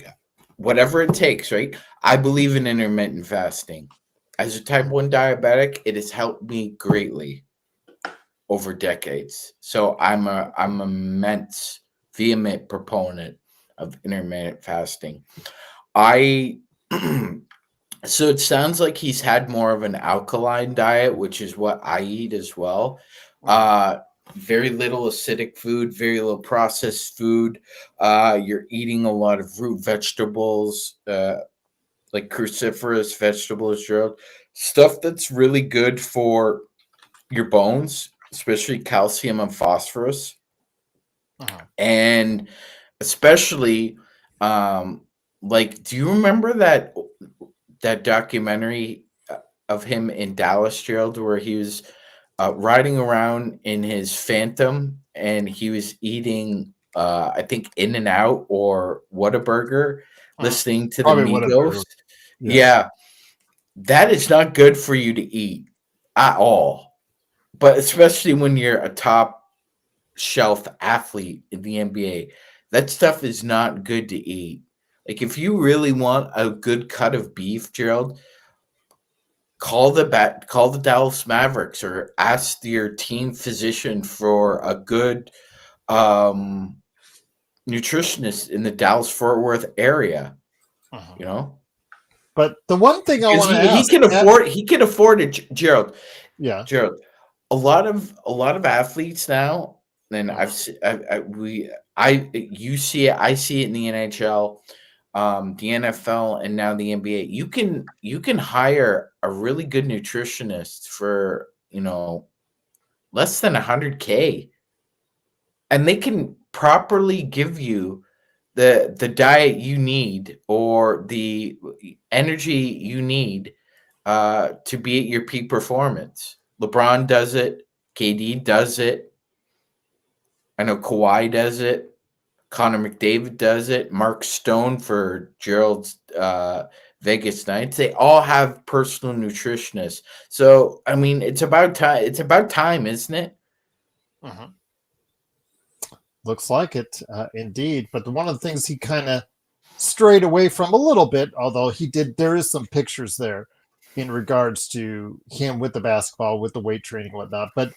whatever it takes, right? I believe in intermittent fasting. As a type 1 diabetic, it has helped me greatly over decades. So I'm a immense, vehement proponent of intermittent fasting. I So it sounds like he's had more of an alkaline diet, which is what I eat as well. Very little acidic food, very little processed food. You're eating a lot of root vegetables, like cruciferous vegetables, Gerald. Stuff that's really good for your bones, especially calcium and phosphorus. And especially, like, do you remember that documentary of him in Dallas, Gerald, where he was riding around in his Phantom and he was eating, I think, In and Out or Whataburger, listening to the Probably Migos. Whataburger. Yeah, that is not good for you to eat at all. But especially when you're a top shelf athlete in the NBA, that stuff is not good to eat. Like, if you really want a good cut of beef, Gerald, call the Dallas Mavericks or ask your team physician for a good um, nutritionist in the Dallas Fort Worth area. You know, But the one thing I because want to he ask, can afford it, Gerald. yeah, Gerald, a lot of athletes now, and you see it, I see it in the NHL, the NFL, and now the NBA. You can hire a really good nutritionist for less than 100K, and they can properly give you the diet you need or the energy you need to be at your peak performance. LeBron does it. KD does it. I know Kawhi does it. Connor McDavid does it. Mark Stone for Gerald's Vegas Knights. They all have personal nutritionists. So I mean, it's about time. It's about time, isn't it? Looks like it, indeed. But one of the things he kind of strayed away from a little bit, although there is some pictures there in regards to him with the basketball, with the weight training, and whatnot. But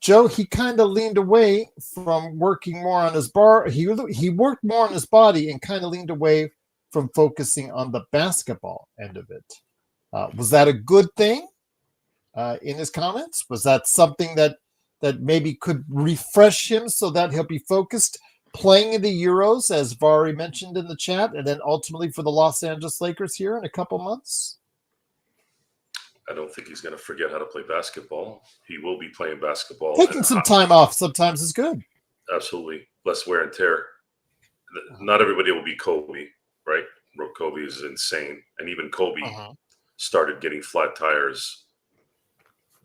Joe, he kind of leaned away from working more on his He worked more on his body and kind of leaned away from focusing on the basketball end of it. Was that a good thing in his comments? Was that something that maybe could refresh him so that he'll be focused playing in the Euros, as Vari mentioned in the chat, and then ultimately for the Los Angeles Lakers here in a couple months? I don't think he's going to forget how to play basketball. He will be playing basketball. Taking some time off sometimes is good. Absolutely. Less wear and tear. Not everybody will be Kobe, right? Kobe is insane. And even Kobe started getting flat tires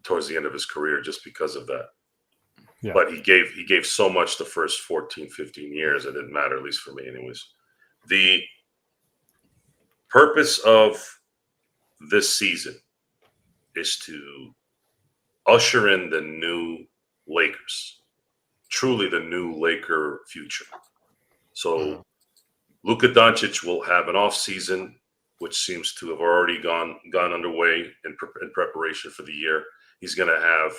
towards the end of his career just because of that. Yeah. But he gave so much the first 14, 15 years. It didn't matter, at least for me anyways. The purpose of this season is to usher in the new Lakers, truly the new Laker future. So Luka Doncic will have an offseason, which seems to have already gone underway in preparation for the year. He's going to have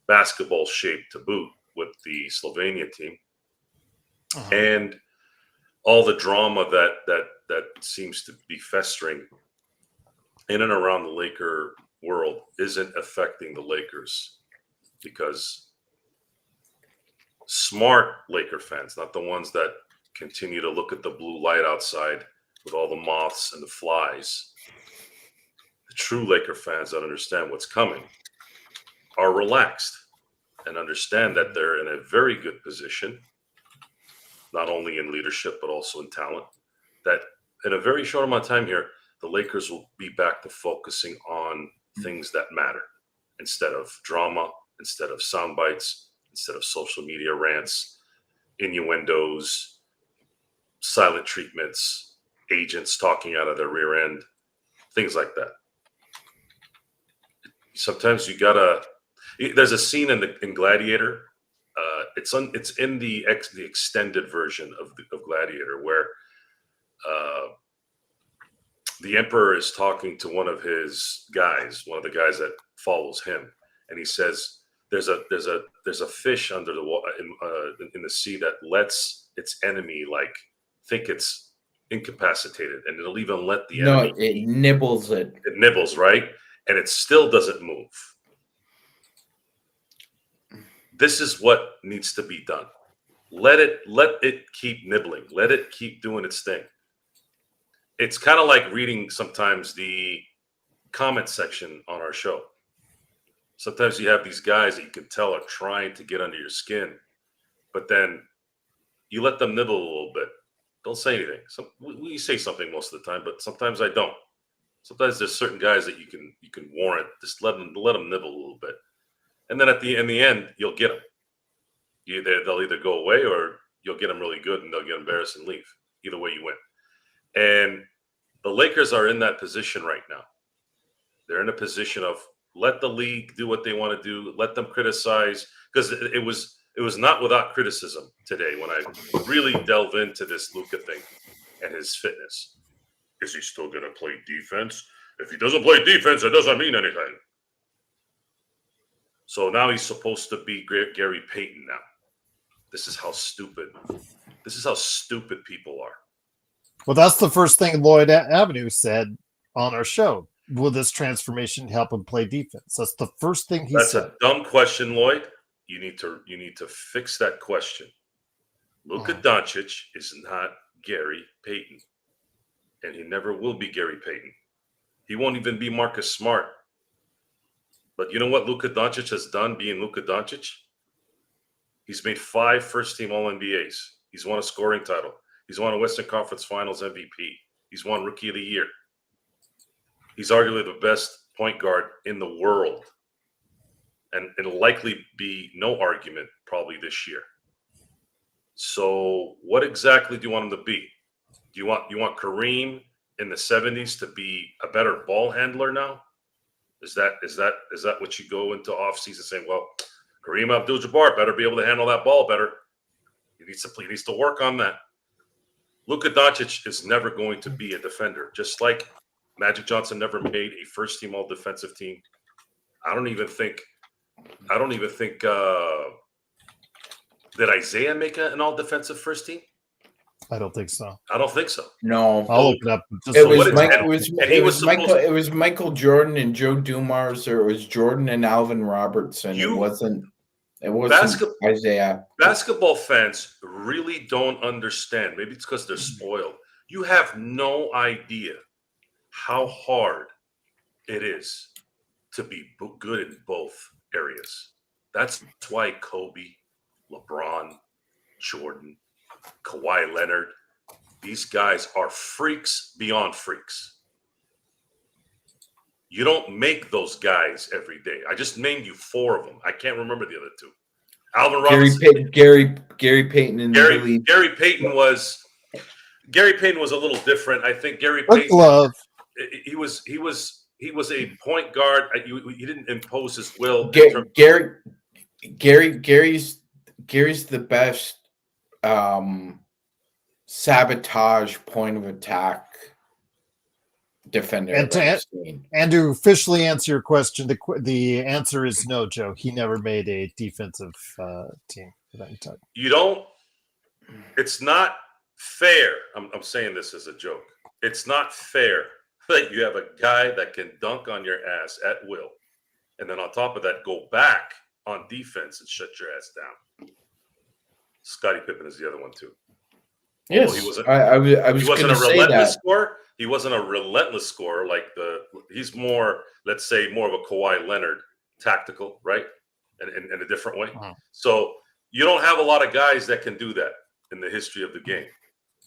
basketball shape to boot with the Slovenia team. And all the drama that seems to be festering in and around the Laker world isn't affecting the Lakers, because smart Laker fans, not the ones that continue to look at the blue light outside with all the moths and the flies, the true Laker fans that understand what's coming are relaxed and understand that they're in a very good position, not only in leadership, but also in talent, that in a very short amount of time here, the Lakers will be back to focusing on things that matter instead of drama, instead of sound bites, instead of social media rants, innuendos, silent treatments, agents talking out of their rear end, things like that. Sometimes you gotta. There's a scene in Gladiator. It's in the extended version of Gladiator where the Emperor is talking to one of his guys, one of the guys that follows him, and he says, "There's a fish under the water in the sea that lets its enemy think it's incapacitated, and it'll even let the No, enemy. it nibbles it. It nibbles, right? And it still doesn't move. This is what needs to be done. Let it keep nibbling. Let it keep doing its thing. It's kind of like reading sometimes the comment section on our show. Sometimes you have these guys that you can tell are trying to get under your skin, but then you let them nibble a little bit. Don't say anything. We say something most of the time, but sometimes I don't. Sometimes there's certain guys that you can warrant. Just let them nibble a little bit, and then in the end, you'll get them. They'll either go away or you'll get them really good and they'll get embarrassed and leave. Either way, you win. And the Lakers are in that position right now. They're in a position of let the league do what they want to do. Let them criticize, because it was not without criticism today when I really delve into this Luka thing and his fitness. Is he still going to play defense? If he doesn't play defense, it doesn't mean anything. So now he's supposed to be Gary Payton now. This is how stupid people are. Well, that's the first thing Lloyd Avenue said on our show. Will this transformation help him play defense? That's the first thing he said. That's a dumb question, Lloyd. You need to fix that question. Luka Doncic is not Gary Payton, and he never will be Gary Payton. He won't even be Marcus Smart. But you know what Luka Doncic has done being Luka Doncic? He's made 5 first-team All-NBAs. He's won a scoring title. He's won a Western Conference Finals MVP. He's won Rookie of the Year. He's arguably the best point guard in the world. And it'll likely be no argument probably this year. So what exactly do you want him to be? Do you want Kareem in the 70s to be a better ball handler now? Is that what you go into offseason saying, well, Kareem Abdul-Jabbar better be able to handle that ball better. He needs to work on that. Luka Doncic is never going to be a defender, just like Magic Johnson never made a first-team all-defensive team. I don't even think did Isaiah make an all-defensive first team? I don't think so. I don't think so. No, I'll look it up. It was Michael Jordan and Joe Dumars, or it was Jordan and Alvin Robertson. It wasn't Isaiah. Basketball fans really don't understand. Maybe it's because they're spoiled. You have no idea how hard it is to be good in both areas. That's why Kobe, LeBron, Jordan, Kawhi Leonard, these guys are freaks beyond freaks. You don't make those guys every day. I just named you 4 of them. I can't remember the other 2. Alvin Robinson, Gary Payton, and Gary Payton was a little different. I think Gary Payton. Love. He was a point guard. He didn't impose his will. Gary's the best sabotage point of attack defender. And to officially answer your question, the answer is no, Joe. He never made a defensive team of any type. You don't. It's not fair. I'm saying this as a joke. It's not fair that you have a guy that can dunk on your ass at will, and then on top of that, go back on defense and shut your ass down. Scottie Pippen is the other one too. Yes, well, he wasn't a relentless scorer. He wasn't a relentless scorer he's more, let's say, more of a Kawhi Leonard, tactical, right? In a different way. Uh-huh. So you don't have a lot of guys that can do that in the history of the game.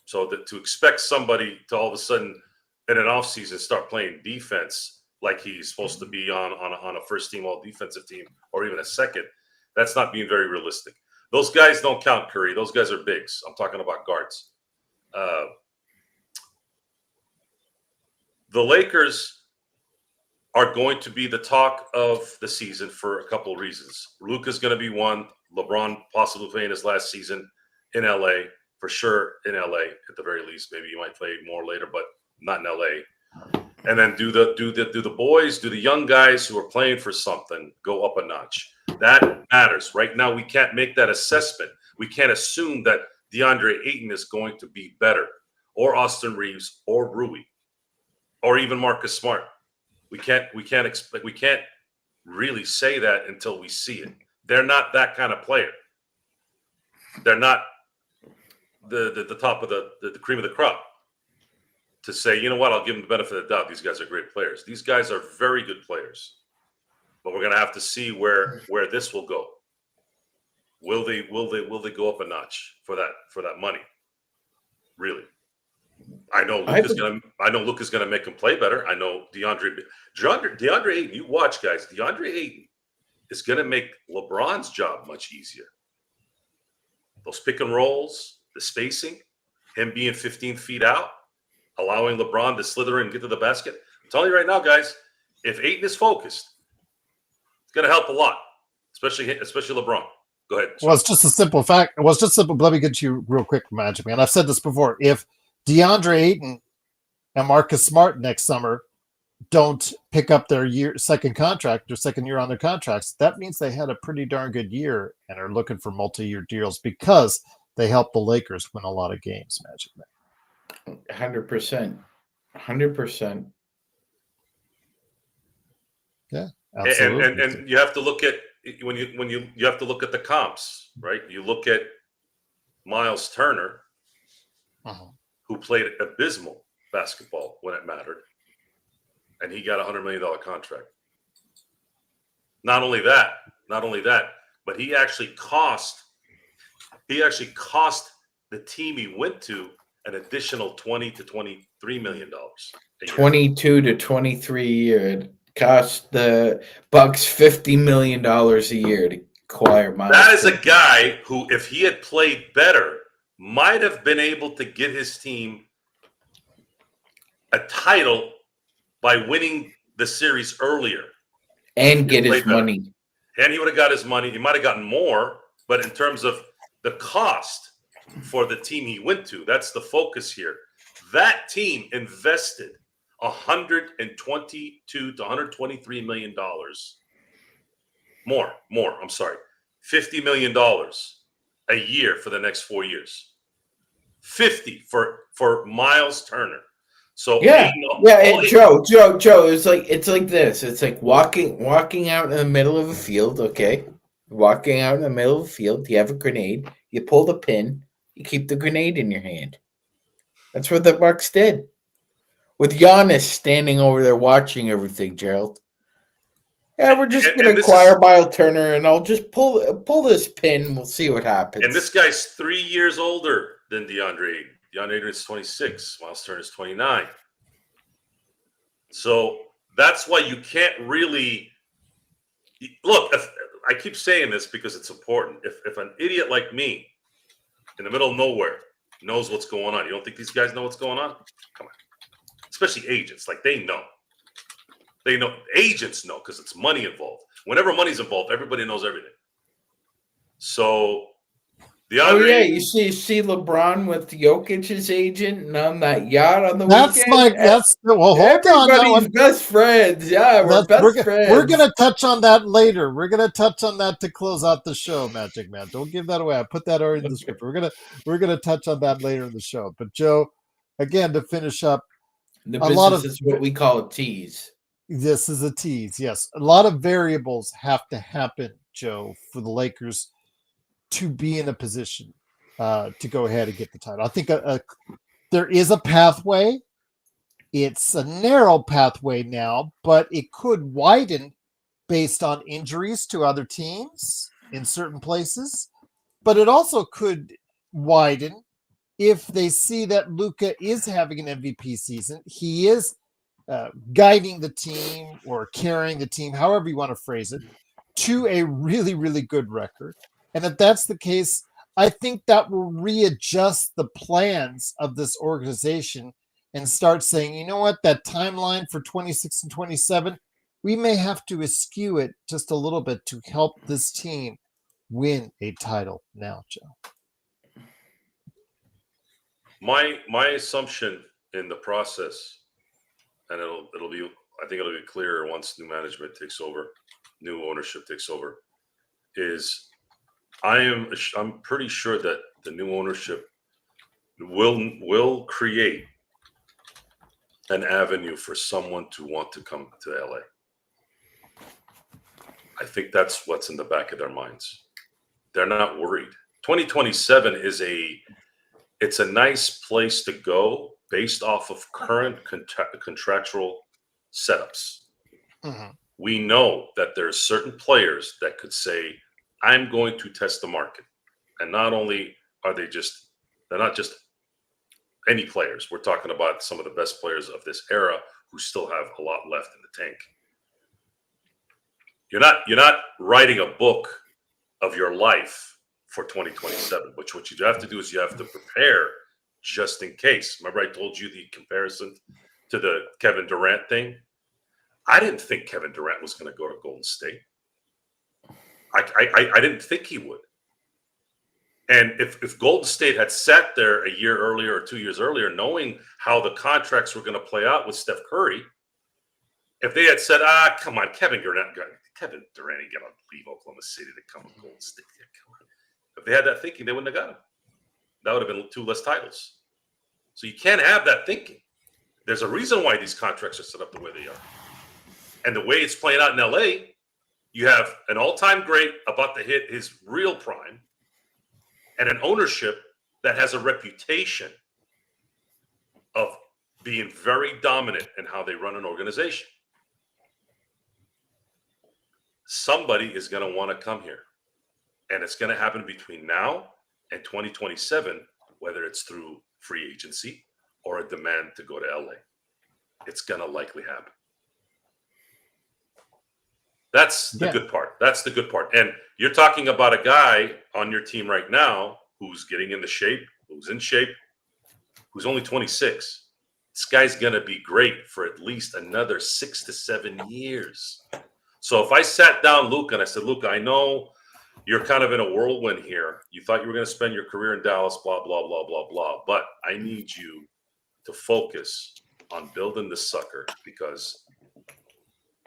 So to expect somebody to all of a sudden in an offseason start playing defense like he's supposed to be on a first team all defensive team or even a second, that's not being very realistic. Those guys don't count, Curry. Those guys are bigs. I'm talking about guards. The Lakers are going to be the talk of the season for a couple of reasons. Luka's going to be one. LeBron possibly playing his last season in LA, for sure in LA at the very least. Maybe you might play more later, but not in LA. And then do the boys, do the young guys who are playing for something go up a notch? That matters. Right now, we can't make that assessment. We can't assume that DeAndre Ayton is going to be better or Austin Reeves or Rui or even Marcus Smart. We can't really say that until we see it. They're not that kind of player. They're not the top of the cream of the crop to say, you know what, I'll give them the benefit of the doubt. These guys are great players. These guys are very good players. But we're going to have to see where this will go. Will they go up a notch for that money? Really? I know Luka's going to make him play better. I know DeAndre Ayton. You watch, guys. DeAndre Ayton is going to make LeBron's job much easier. Those pick and rolls, the spacing, him being 15 feet out, allowing LeBron to slither and get to the basket. I'm telling you right now, guys, if Ayton is focused, it's going to help a lot, especially LeBron. Go ahead. Well, it's just a simple fact. Well, it's just simple. Let me get you real quick, Magic Man. I've said this before. If DeAndre Ayton and Marcus Smart next summer don't pick up their second year on their contracts, that means they had a pretty darn good year and are looking for multi-year deals because they helped the Lakers win a lot of games, Magic Man. 100%. 100%. Yeah, absolutely. And you have to look at when you have to look at the comps, right? You look at Miles Turner, who played abysmal basketball when it mattered, and he got $100 million contract. Not only that, but he actually cost the team he went to an additional $20 to $23 million. 22 to 23 a year. It cost the Bucks $50 million a year to acquire Miles. That is a guy who, if he had played better, might have been able to get his team a title by winning the series earlier. And get his money. And he would have got his money. He might have gotten more, but in terms of the cost for the team he went to, that's the focus here. That team invested $122 to $123 million. More. I'm sorry. $50 million a year for the next 4 years. 50 for Miles Turner. So Joe, it's like this. It's like walking out in the middle of a field, okay? Walking out in the middle of a field, you have a grenade, you pull the pin, you keep the grenade in your hand. That's what the Bucks did. With Giannis standing over there watching everything, Gerald. Yeah, we're just going to acquire Miles Turner, and I'll just pull this pin. We'll see what happens. And this guy's 3 years older than DeAndre Ayton. DeAndre Ayton is 26. Miles Turner is 29. So that's why you can't really look. I keep saying this because it's important. If an idiot like me in the middle of nowhere knows what's going on, you don't think these guys know what's going on? Come on. Especially agents. Like, they know. They know. Agents know because it's money involved. Whenever money's involved, everybody knows everything. So DeAndre, you see LeBron with Jokic's agent and on that yacht on the weekend. Hold on. Everybody's best friends. Yeah, we're best friends. We're gonna touch on that later. We're gonna touch on that to close out the show, Magic Man. Don't give that away. I put that already in the script. We're gonna touch on that later in the show. But Joe, again, to finish up, is what we call a tease. This is a tease. Yes, a lot of variables have to happen, Joe, for the Lakers to be in a position to go ahead and get the title. I think there is a pathway. It's a narrow pathway now, but it could widen based on injuries to other teams in certain places. But it also could widen if they see that Luka is having an MVP season. He is guiding the team or carrying the team, however you want to phrase it, to a really, really good record. And if that's the case, I think that will readjust the plans of this organization and start saying, you know what, that timeline for 26 and 27, we may have to eschew it just a little bit to help this team win a title now, Joe. My assumption in the process, and it'll be, I think it'll be clearer once new management takes over, new ownership takes over, is I'm pretty sure that the new ownership will create an avenue for someone to want to come to LA. I think that's what's in the back of their minds. They're not worried. 2027 it's a nice place to go based off of current contractual setups. Mm-hmm. We know that there's certain players that could say, I'm going to test the market. And not only are they're not just any players. We're talking about some of the best players of this era who still have a lot left in the tank. You're not writing a book of your life for 2027, which what you have to do is you have to prepare just in case. Remember I told you the comparison to the Kevin Durant thing? I didn't think Kevin Durant was going to go to Golden State. I didn't think he would. And if Golden State had sat there a year earlier or 2 years earlier, knowing how the contracts were going to play out with Steph Curry, if they had said, come on, Kevin Durant ain't going to leave Oklahoma City to come to Golden State. Yeah, come on. If they had that thinking, they wouldn't have got him. That would have been 2 less titles. So you can't have that thinking. There's a reason why these contracts are set up the way they are. And the way it's playing out in LA, you have an all-time great about to hit his real prime and an ownership that has a reputation of being very dominant in how they run an organization. Somebody is going to want to come here. And it's going to happen between now and 2027, whether it's through free agency or a demand to go to LA. It's going to likely happen. That's the good part. That's the good part. And you're talking about a guy on your team right now who's getting into shape, who's in shape, who's only 26. This guy's going to be great for at least another 6 to 7 years. So if I sat down Luka and I said, Luka, I know you're kind of in a whirlwind here. You thought you were going to spend your career in Dallas, blah, blah, blah, blah, blah. But I need you to focus on building this sucker because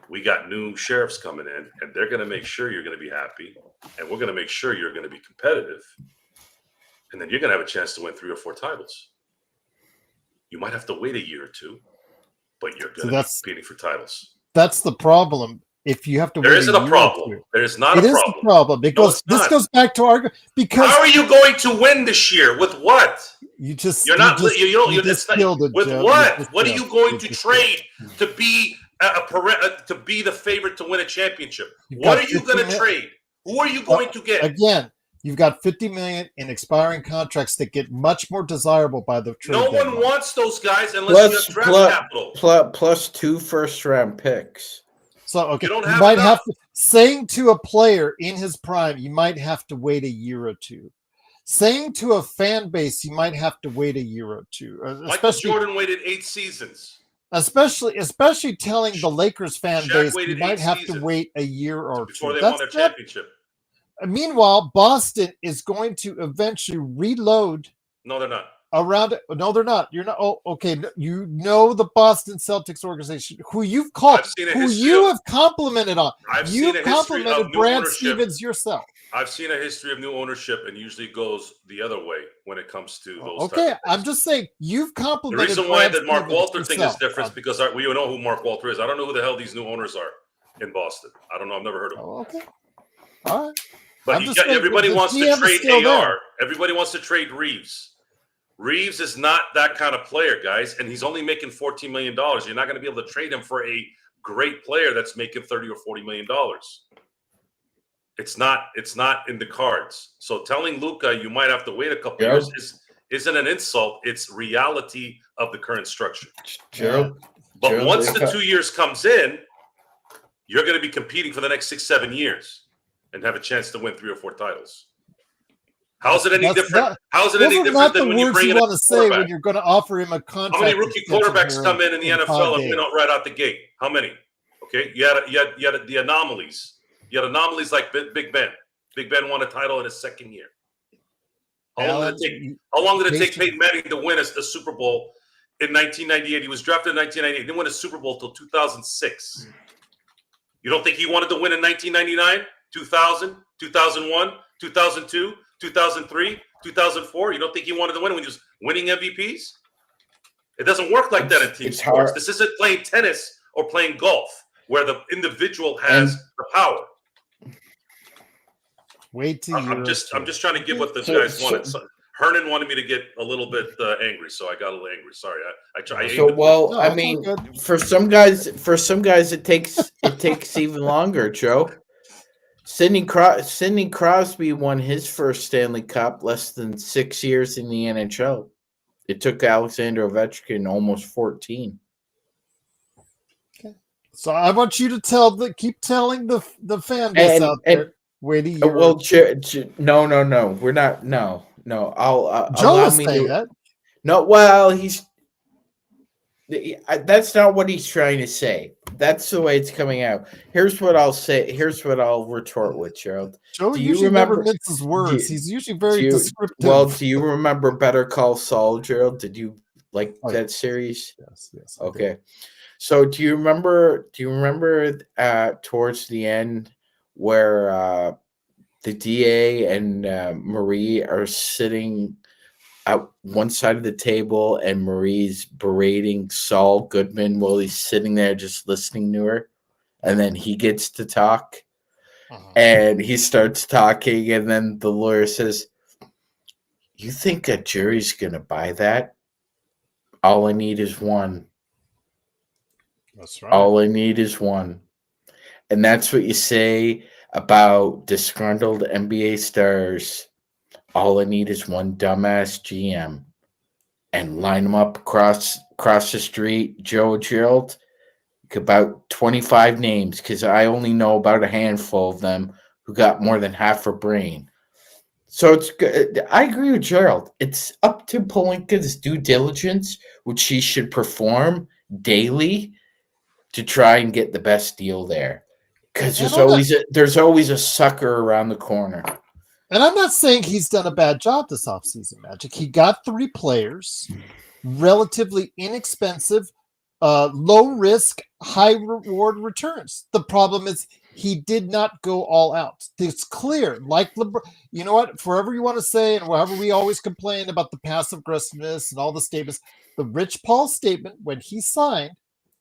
we got new sheriffs coming in, and they're going to make sure you're going to be happy, and we're going to make sure you're going to be competitive, and then you're going to have a chance to win 3 or 4 titles. You might have to wait a year or 2, but you're going to be competing for titles. That's the problem. If you have to there wait isn't a problem. There is not a problem. It is a problem because this goes back to our because how are you going to win this year with what? You just you're not with what? What are you going to trade to be to be the favorite to win a championship? What are you going to trade? Who are you going to get? Again, you've got $50 million in expiring contracts that get much more desirable by the trade. No one wants those guys unless you have draft capital. Plus 2 first-round picks. So you might have to saying to a player in his prime, you might have to wait a year or 2. Saying to a fan base, you might have to wait a year or 2. Michael Jordan waited 8 seasons. Especially telling the Lakers fan base you might have to wait a year or 2 before they won their championship. Meanwhile, Boston is going to eventually reload. No, they're not. No, they're not. You're not. Oh, okay. You know the Boston Celtics organization, who you've called, who you have complimented on. You've complimented Brad Stevens yourself. I've seen a history of new ownership, and usually it goes the other way when it comes to those. Okay, I'm just saying you've complimented. The reason why the Mark Walter thing is different is because we know who Mark Walter is. I don't know who the hell these new owners are in Boston. I don't know. I've never heard of them. Oh, okay, all right. But everybody wants to trade AR. Everybody wants to trade Reeves. Reeves is not that kind of player, guys, and he's only making $14 million. You're not going to be able to trade him for a great player that's making $30 or $40 million. It's not in the cards. So telling Luka you might have to wait a couple years isn't an insult. It's reality of the current structure. But once the 2 years comes in, you're going to be competing for the next 6-7 years and have a chance to win 3 or 4 titles. How's it any different? How's it any different than when you bring in a quarterback? When you're going to offer him a contract? How many rookie quarterbacks come in the NFL and win out right out the gate? How many? Okay, you had the anomalies. You had anomalies like Big Ben. Big Ben won a title in his 2nd year. How long did it take Peyton Manning to win the Super Bowl in 1998? He was drafted in 1998. He didn't win a Super Bowl until 2006. You don't think he wanted to win in 1999, 2000, 2001, 2002? 2003, 2004. You don't think he wanted to win when he was winning MVPs? It doesn't work like that in team sports. This isn't playing tennis or playing golf where the individual has the power. Wait till I'm just trying to give what the guys wanted. So, Hernan wanted me to get a little bit angry, so I got a little angry. Sorry, I try. I mean, for some guys, it takes even longer. Joe, Sidney Crosby won his first Stanley Cup less than 6 years in the NHL. It took Alexander Ovechkin almost 14. Okay. So I want you to keep telling the fan base out there. Wait a year. Well, no, we're not. No. I'll Joe allow was me saying to. that. No, well, that's not what he's trying to say. That's the way it's coming out. Here's what I'll say. Here's what I'll retort with, Gerald. Joe usually never minces words. He's usually very descriptive. Well, do you remember Better Call Saul, Gerald? Did you like that series? Yes. Okay. So do you remember towards the end where the DA and Marie are sitting at one side of the table and Marie's berating Saul Goodman while he's sitting there just listening to her, and then he gets to talk and he starts talking, and then the lawyer says, "You think a jury's gonna buy that? All I need is one." That's right. All I need is one. And that's what you say about disgruntled NBA stars. All I need is one dumbass GM, and line them up across the street. Joe Gerald, about 25 names, because I only know about a handful of them who got more than half a brain. So it's good. I agree with Gerald. It's up to Pelinka's due diligence, which he should perform daily to try and get the best deal there. Because there's always a sucker around the corner. And I'm not saying he's done a bad job this offseason, Magic. He got 3 players, relatively inexpensive, low risk, high reward returns. The problem is he did not go all out. It's clear, like LeBron. You know what? Forever you want to say, and wherever we always complain about the passive aggressiveness and all the statements, the Rich Paul statement when he signed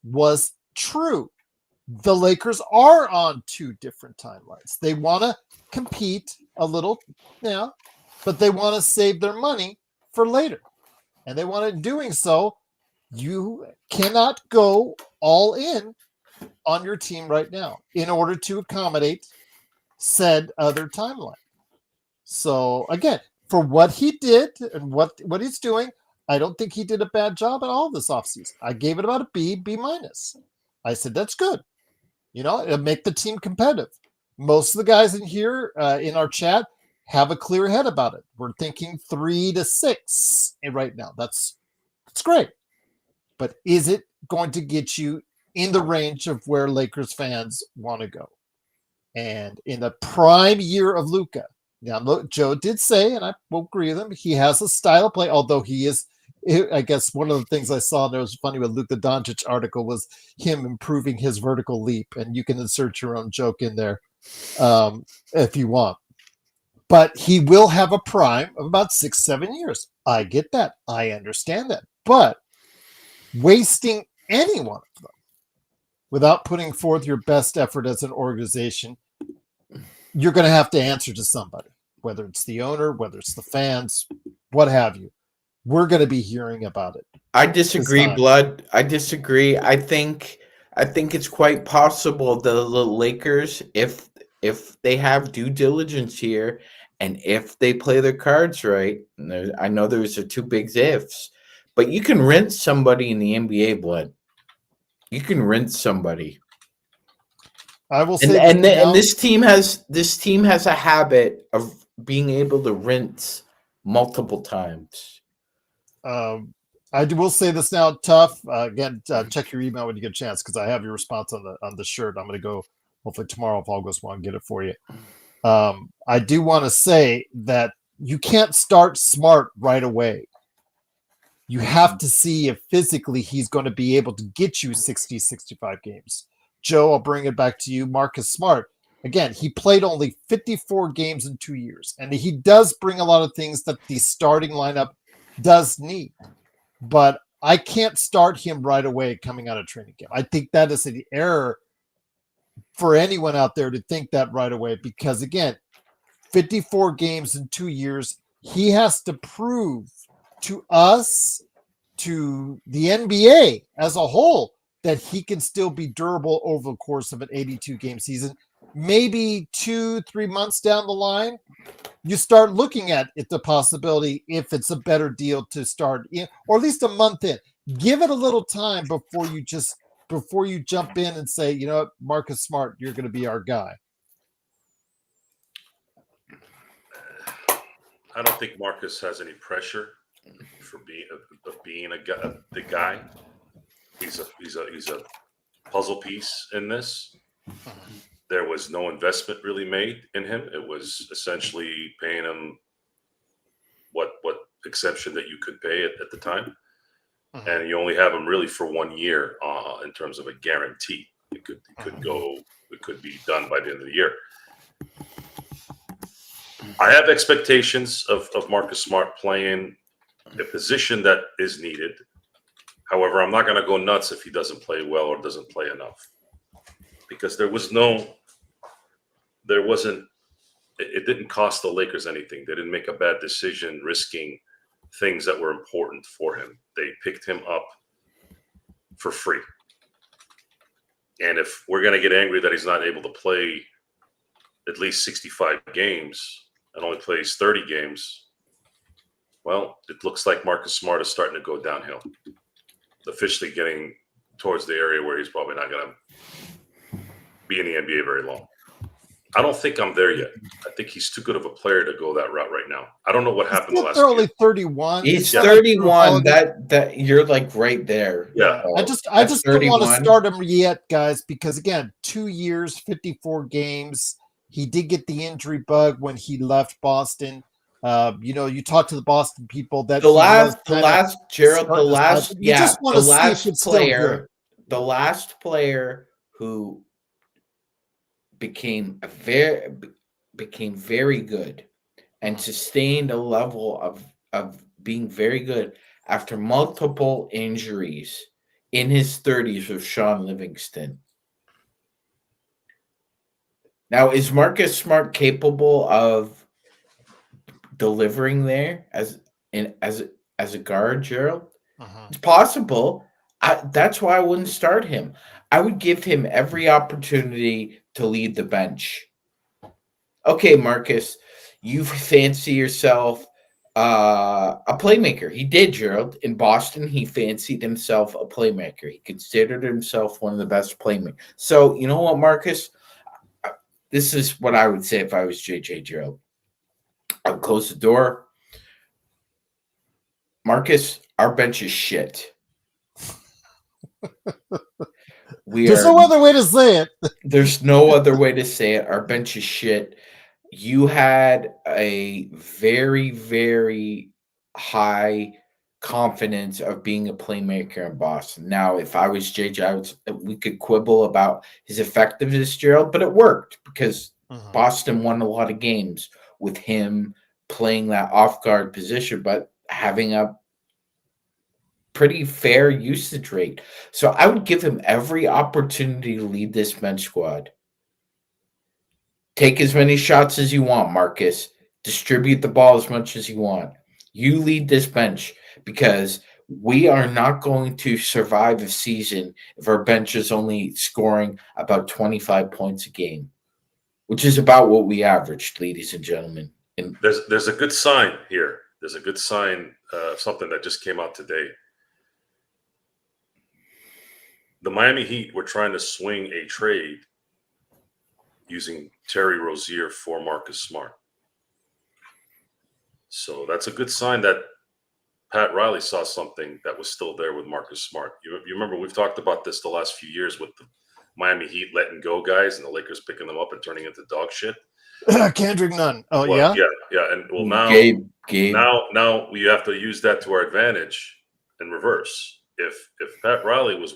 was true. The Lakers are on 2 different timelines. They want to compete a little now, but they want to save their money for later. And they want to, doing so, you cannot go all in on your team right now in order to accommodate said other timeline. So again, for what he did and what he's doing, I don't think he did a bad job at all this offseason. I gave it about a B minus. I said, that's good. You know, it'll make the team competitive. Most of the guys in here in our chat have a clear head about it. We're thinking 3 to 6 right now. That's great. But is it going to get you in the range of where Lakers fans want to go? And in the prime year of Luka, now look, Joe did say, and I will agree with him, he has a style of play, although he is, I guess one of the things I saw that was funny with Luka Doncic article was him improving his vertical leap, and you can insert your own joke in there if you want. But he will have a prime of about 6-7 years. I get that. I understand that. But wasting any one of them without putting forth your best effort as an organization, you're going to have to answer to somebody, whether it's the owner, whether it's the fans, what have you. We're going to be hearing about it. I disagree, Blood. I disagree. I think it's quite possible that the Lakers, if they have due diligence here, and if they play their cards right, and I know there's 2 big ifs, but you can rent somebody in the NBA, Blood. You can rent somebody. I will say, and this team has a habit of being able to rinse multiple times. I will say this now, Tough. Again, check your email when you get a chance, because I have your response on the shirt. I'm going to go hopefully tomorrow, if all goes well, and get it for you. I do want to say that you can't start Smart right away. You have to see if physically he's going to be able to get you 60, 65 games. Joe, I'll bring it back to you. Marcus Smart, again, he played only 54 games in 2 years, and he does bring a lot of things that the starting lineup does need. But I can't start him right away coming out of training camp. I think that is an error for anyone out there to think that right away because, again, 54 games in 2 years, he has to prove to us, to the NBA as a whole, that he can still be durable over the course of an 82-game season. Maybe 2-3 months down the line, you start looking at it, the possibility if it's a better deal to start in, or at least a month in. Give it a little time before you jump in and say, you know what, Marcus Smart, you're going to be our guy. I don't think Marcus has any pressure for being the guy. He's a puzzle piece in this. There was no investment really made in him. It was essentially paying him what exception that you could pay at the time. And you only have him really for 1 year in terms of a guarantee. It could be done by the end of the year. I have expectations of Marcus Smart playing a position that is needed. However, I'm not going to go nuts if he doesn't play well or doesn't play enough, because it didn't cost the Lakers anything. They didn't make a bad decision risking things that were important for him. They picked him up for free. And if we're going to get angry that he's not able to play at least 65 games and only plays 30 games, well, it looks like Marcus Smart is starting to go downhill, officially getting towards the area where he's probably not going to be in the NBA very long. I don't think I'm there yet. I think he's too good of a player to go that route right now. I don't know what happened last year. They're only 31. He's 31. That you're like right there. Yeah. I just don't want to start him yet, guys, because again, 2 years, 54 games. He did get the injury bug when he left Boston. You talk to the Boston people that the last player who became very good and sustained a level of being very good after multiple injuries in his 30s was Sean Livingston. Now, is Marcus Smart capable of delivering there as a guard, Gerald? It's possible. That's why I wouldn't start him. I would give him every opportunity to lead the bench. Okay, Marcus, you fancy yourself a playmaker. He did, Gerald. In Boston, he fancied himself a playmaker. He considered himself one of the best playmakers. So, you know what, Marcus? This is what I would say if I was JJ, Gerald. I would close the door. Marcus, our bench is shit. There's no other way to say it. There's no other way to say it. Our bench is shit. You had a very, very high confidence of being a playmaker in Boston. Now, if I was JJ, we could quibble about his effectiveness, Gerald, but it worked because Boston won a lot of games with him playing that off-guard position, but having a pretty fair usage rate. So I would give him every opportunity to lead this bench squad. Take as many shots as you want, Marcus. Distribute the ball as much as you want. You lead this bench because we are not going to survive a season if our bench is only scoring about 25 points a game, which is about what we averaged, ladies and gentlemen. And there's a good sign here. There's a good sign of something that just came out today. The Miami Heat were trying to swing a trade using Terry Rozier for Marcus Smart. So that's a good sign that Pat Riley saw something that was still there with Marcus Smart. You remember we've talked about this the last few years with the Miami Heat letting go guys and the Lakers picking them up and turning into dog shit. Kendrick Nunn. Oh, well, yeah. And well, now, Gabe. Now we have to use that to our advantage in reverse. If Pat Riley was,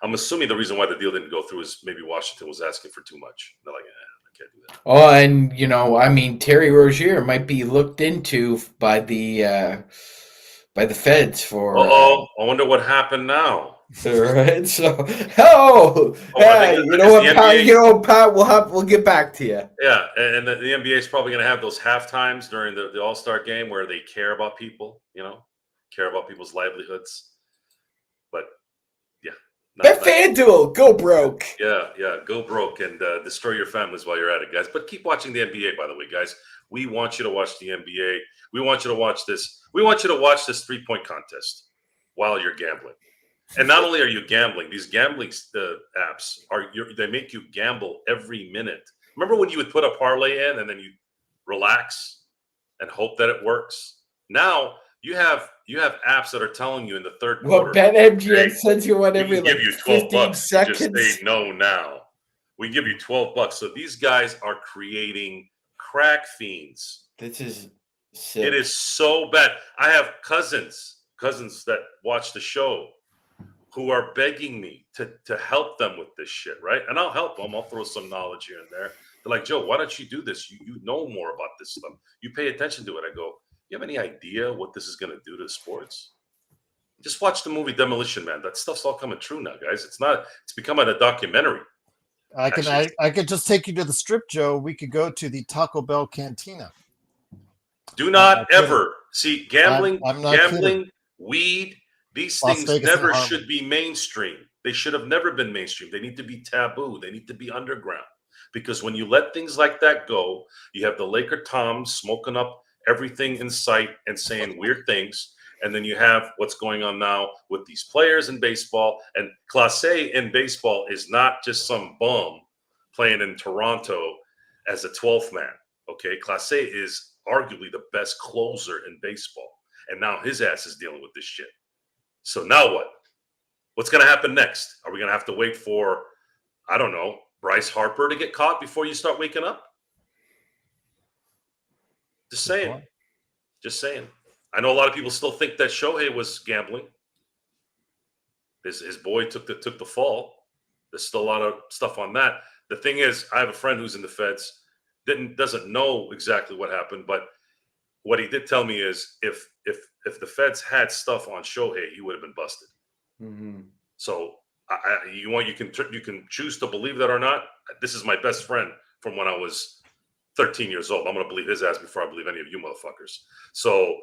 I'm assuming the reason why the deal didn't go through is maybe Washington was asking for too much. They're like, I can't do that. Oh, and Terry Rozier might be looked into by the by the feds for. I wonder what happened now. Right. So, Hey, you know what, Pat? You know, Pat, we'll get back to you. Yeah, and the NBA is probably going to have those half times during the All-Star game where they care about people, care about people's livelihoods. But yeah, Bet FanDuel, go broke. Yeah, go broke and destroy your families while you're at it, guys. But keep watching the NBA, by the way, guys. We want you to watch the NBA. We want you to watch this. We want you to watch this 3-point contest while you're gambling. And not only are you gambling, these gambling apps they make you gamble every minute. Remember when you would put a parlay in and then you relax and hope that it works? Now you have apps that are telling you in the third quarter. Well, BetMGM sends you one every give you 12 bucks. seconds. Just say no now. We give you $12. So these guys are creating crack fiends. This is sick. It is so bad. I have cousins that watch the show who are begging me to help them with this shit, right? And I'll help them. I'll throw some knowledge here and there. They're like, Joe, why don't you do this? You know more about this stuff. You pay attention to it. I go, you have any idea what this is going to do to sports? Just watch the movie Demolition Man. That stuff's all coming true now, guys. It's becoming a documentary. I could just take you to the strip, Joe. We could go to the Taco Bell Cantina. Do not ever see gambling, kidding. weed. These Las things Vegas never should be mainstream. They should have never been mainstream. They need to be taboo. They need to be underground. Because when you let things like that go, you have the Laker Toms smoking up everything in sight and saying weird things. And then you have what's going on now with these players in baseball. And Clase in baseball is not just some bum playing in Toronto as a 12th man. Okay, Clase is arguably the best closer in baseball. And now his ass is dealing with this shit. So now what? What's going to happen next? Are we going to have to wait for, I don't know, Bryce Harper to get caught before you start waking up? Just saying. Just saying. I know a lot of people still think that Shohei was gambling. His boy took the fall. There's still a lot of stuff on that. The thing is, I have a friend who's in the feds. Doesn't know exactly what happened, but what he did tell me is if the feds had stuff on Shohei, he would have been busted. Mm-hmm. So you can choose to believe that or not. This is my best friend from when I was 13 years old. I'm going to believe his ass before I believe any of you motherfuckers. So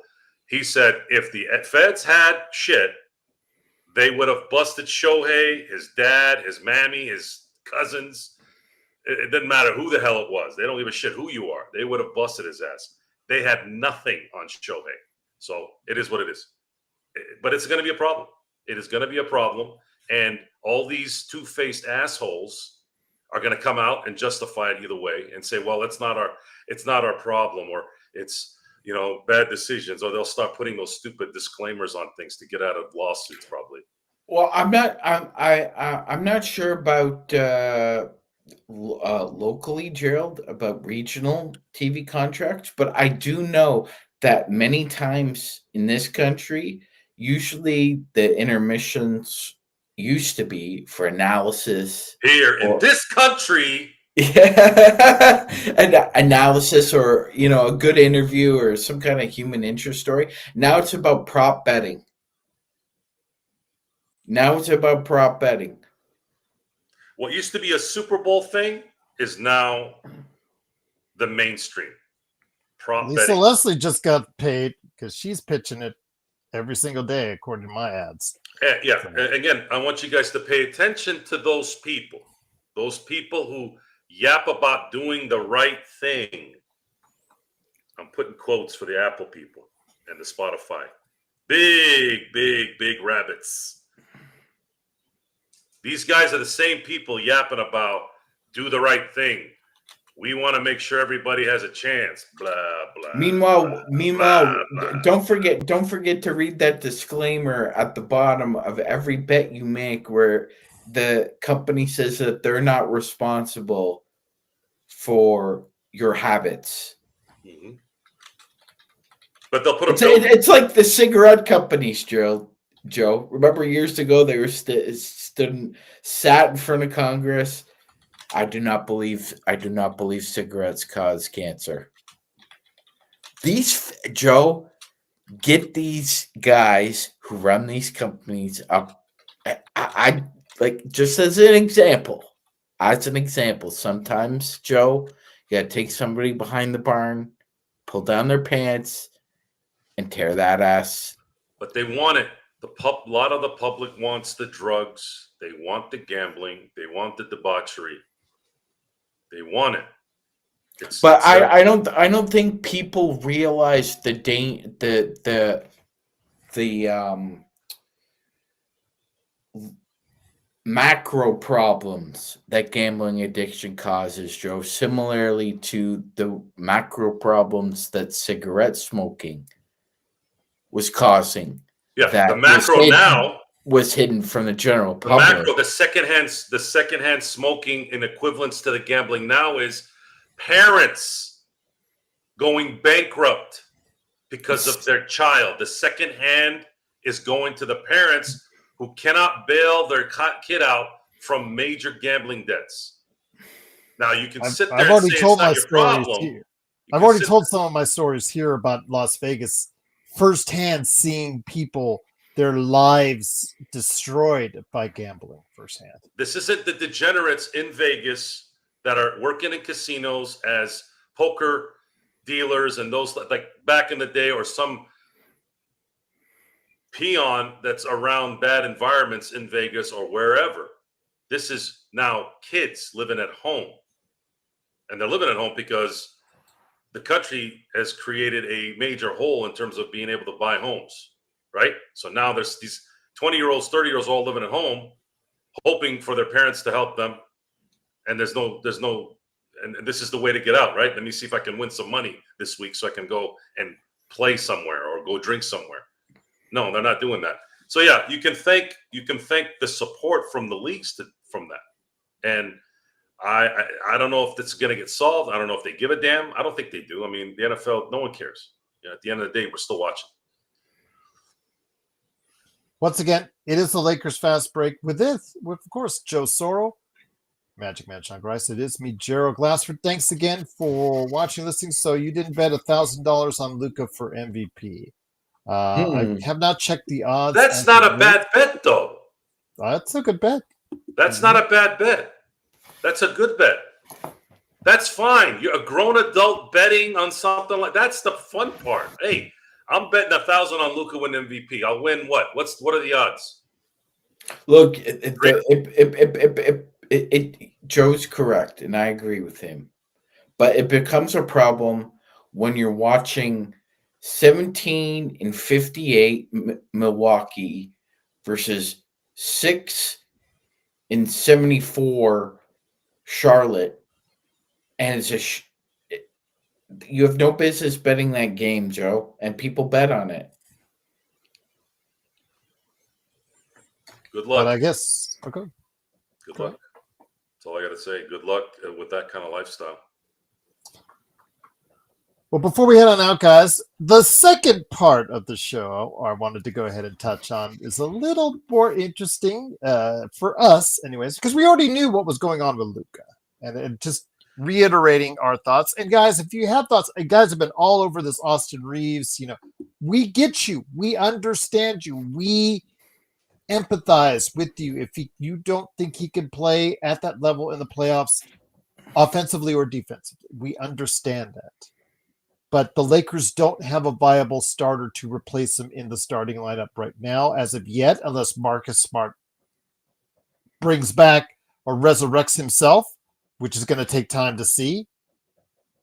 he said if the feds had shit, they would have busted Shohei, his dad, his mammy, his cousins. It didn't matter who the hell it was. They don't give a shit who you are. They would have busted his ass. They had nothing on Shohei. So it is what it is. But it's going to be a problem. It is going to be a problem. And all these two-faced assholes are going to come out and justify it either way and say, well, it's not our problem, or it's, bad decisions, or they'll start putting those stupid disclaimers on things to get out of lawsuits probably. Well, I'm not sure about locally, Gerald, about regional TV contracts, but I do know that many times in this country, usually the intermissions used to be for analysis. Here in this country. Yeah, an analysis, or a good interview, or some kind of human interest story. Now it's about prop betting. What used to be a Super Bowl thing is now the mainstream. Lisa betting. Leslie just got paid because she's pitching it every single day, according to my ads. Yeah. So. Again, I want you guys to pay attention to those people who yap about doing the right thing. I'm putting quotes for the Apple people and the Spotify. Big rabbits. These guys are the same people yapping about do the right thing. We want to make sure everybody has a chance. Blah blah. Meanwhile, blah. Don't forget to read that disclaimer at the bottom of every bet you make, where the company says that they're not responsible for your habits. Mm-hmm. But they'll put it's like the cigarette companies, Joe. Remember years ago they were sat in front of Congress. I do not believe cigarettes cause cancer. These get these guys who run these companies up. I like, just as an example. Sometimes, Joe, you got to take somebody behind the barn, pull down their pants, and tear that ass. But they want it. A lot of the public wants the drugs. They want the gambling. They want the debauchery. They want it. But I don't think people realize the macro problems that gambling addiction causes, Joe, similarly to the macro problems that cigarette smoking was causing. Yeah, that the macro now was hidden from the general the public. macro, the secondhand smoking in equivalence to the gambling now is parents going bankrupt because of their child. The second hand is going to the parents who cannot bail their kid out from major gambling debts. Now you can sit there I've already and say told it's not my your stories problem. here. I've already told some of my stories here about Las Vegas firsthand, seeing people, their lives destroyed by gambling firsthand. This isn't the degenerates in Vegas that are working in casinos as poker dealers and those like back in the day, or some peon that's around bad environments in Vegas or wherever. This is now kids living at home. And they're living at home because the country has created a major hole in terms of being able to buy homes, right? So now there's these 20-year-olds, 30-year-olds all living at home, hoping for their parents to help them. And there's no, and this is the way to get out, right? Let me see if I can win some money this week so I can go and play somewhere or go drink somewhere. No, they're not doing that. So yeah, you can thank the support from the leagues from that. And I don't know if that's going to get solved. I don't know if they give a damn. I don't think they do. I mean, the NFL, no one cares. At the end of the day, we're still watching. Once again, it is the Lakers Fast Break with of course, Joe Soro, Magic Man Sean Grice. It is me, Gerald Glassford. Thanks again for watching, listening. So you didn't bet $1,000 on Luka for MVP. I have not checked the odds. That's not a bad bet, though. That's a good bet. That's not a bad bet. That's a good bet. That's fine. You're a grown adult betting on something like that's the fun part. Hey, I'm betting 1,000 on Luka win MVP. I'll win what? What are the odds? Look, Joe's correct, and I agree with him. But it becomes a problem when you're watching 17-58 Milwaukee versus 6-74 Charlotte, and it's you have no business betting that game, Joe, and people bet on it. Good luck. But I guess okay. Good luck. That's all I got to say. Good luck with that kind of lifestyle. Well, before we head on out, guys, the second part of the show I wanted to go ahead and touch on is a little more interesting for us, anyways, because we already knew what was going on with Luka, and just reiterating our thoughts. And guys, if you have thoughts, you guys have been all over this Austin Reeves. We get you, we understand you, we empathize with you. If you don't think he can play at that level in the playoffs, offensively or defensively, we understand that. But the Lakers don't have a viable starter to replace him in the starting lineup right now, as of yet, unless Marcus Smart brings back or resurrects himself, which is going to take time to see.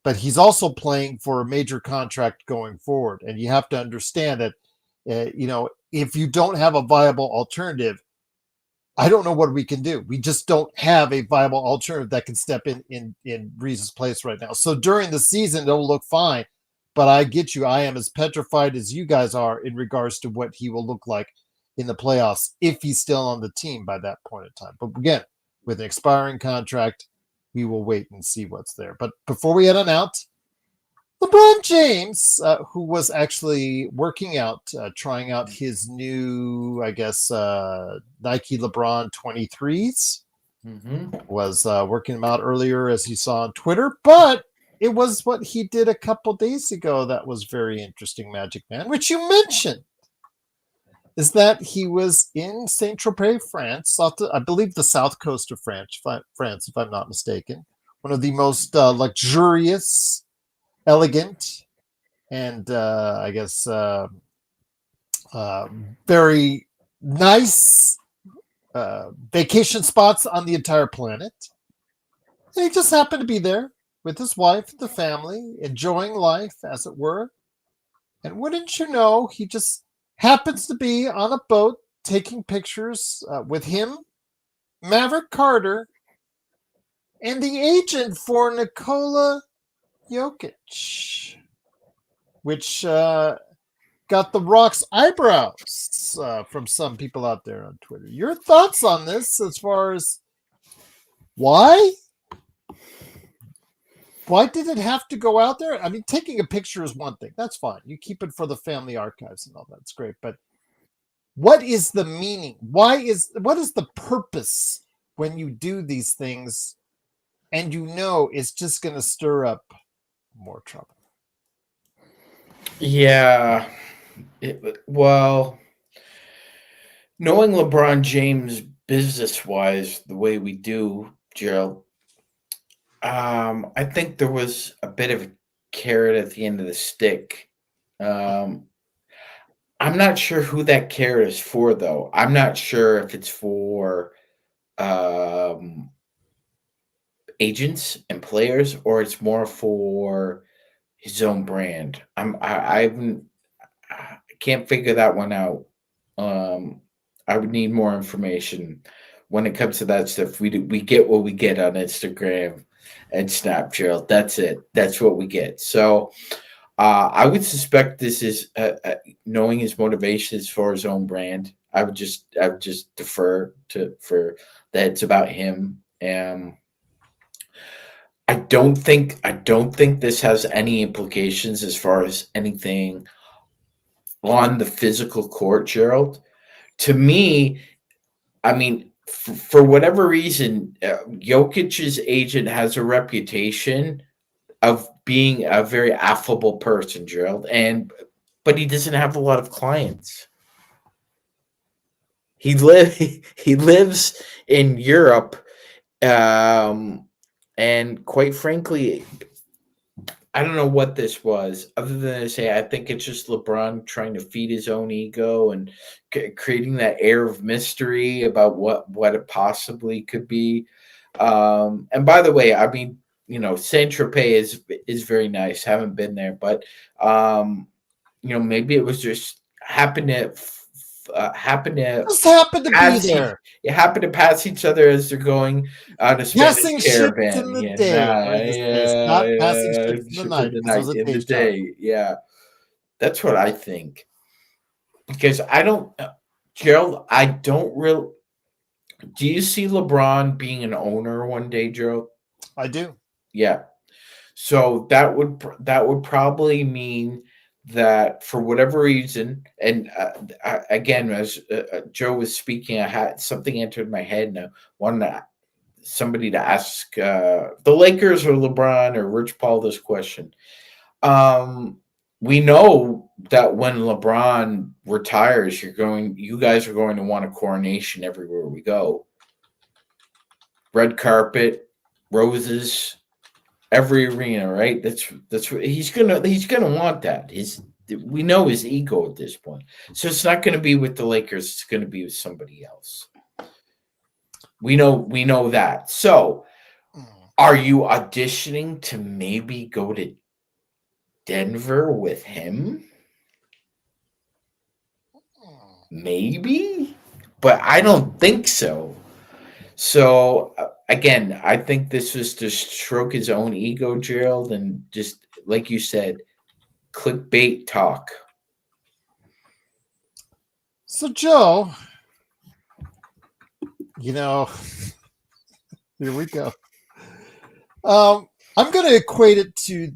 But he's also playing for a major contract going forward. And you have to understand that, if you don't have a viable alternative, I don't know what we can do. We just don't have a viable alternative that can step in Reeves' place right now. So during the season, it'll look fine. But I get you. I am as petrified as you guys are in regards to what he will look like in the playoffs if he's still on the team by that point in time. But again, with an expiring contract, we will wait and see what's there. But before we head on out, LeBron James, who was actually working out, trying out his new, Nike LeBron 23s, was working them out earlier, as you saw on Twitter. But it was what he did a couple days ago that was very interesting, Magic Man, which you mentioned, is that he was in Saint-Tropez, France, I believe the south coast of France, if I'm not mistaken. One of the most luxurious, elegant, and I guess very nice vacation spots on the entire planet. And he just happened to be there with his wife and the family, enjoying life, as it were. And wouldn't you know, he just happens to be on a boat taking pictures with him, Maverick Carter, and the agent for Nikola Jokic, which got the Rock's eyebrows from some people out there on Twitter. Your thoughts on this as far as why? Why did it have to go out there? I mean, taking a picture is one thing. That's fine. You keep it for the family archives and all that's great. But what is the meaning? What is the purpose when you do these things and you know it's just going to stir up more trouble? Yeah. Well, knowing LeBron James business-wise the way we do, Gerald, I think there was a bit of a carrot at the end of the stick. I'm not sure who that carrot is for, though. I'm not sure if it's for agents and players, or it's more for his own brand. I can't figure that one out. I would need more information when it comes to that stuff. We get what we get on Instagram and Snapchat. That's it. That's what we get. So I would suspect this is knowing his motivations for his own brand. I would just defer for that it's about him. I don't think this has any implications as far as anything on the physical court, Gerald. To me, I mean, for whatever reason, Jokic's agent has a reputation of being a very affable person, Gerald, but he doesn't have a lot of clients. He lives in Europe, and quite frankly, I don't know what this was, other than to say I think it's just LeBron trying to feed his own ego and creating that air of mystery about what it possibly could be. And by the way, I mean, Saint-Tropez is very nice. Haven't been there, but maybe it was just happened to Just happened to be there. You happen to pass each other as they're going on a Passing Spanish ships caravan. in the day, in this case, not passing ships in the night. In the day, yeah, that's what I think. Because I don't, Gerald, I don't really. Do you see LeBron being an owner one day, Gerald? I do. Yeah. So that would probably mean that for whatever reason, and again, as Joe was speaking, I had something entered my head, and I wanted somebody to ask the Lakers or LeBron or Rich Paul this question. We know that when LeBron retires, you guys are going to want a coronation everywhere we go. Red carpet, roses, every arena, right? That's what he's gonna want that. We know his ego at this point. So it's not gonna be with the Lakers, it's gonna be with somebody else. We know that. So are you auditioning to maybe go to Denver with him? Maybe, but I don't think so. So again, I think this was to stroke his own ego, Gerald, and just like you said, clickbait talk. So, Joe, here we go. I'm going to equate it to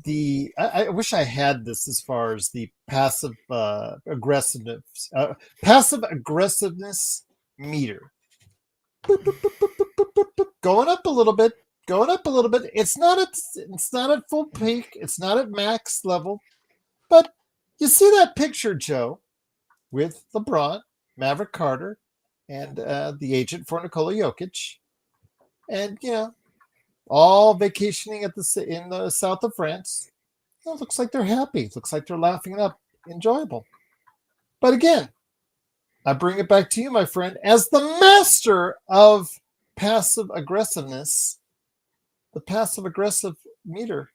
I wish I had this as far as the passive aggressiveness meter. Boop, boop, boop, boop, boop, boop, boop, going up a little bit, going up a little bit. It's not at full peak. It's not at max level. But you see that picture, Joe, with LeBron, Maverick Carter, and the agent for Nikola Jokic, and all vacationing in the south of France. It looks like they're happy. It looks like they're laughing it up, enjoyable. But again, I bring it back to you, my friend, as the master of passive aggressiveness. The passive aggressive meter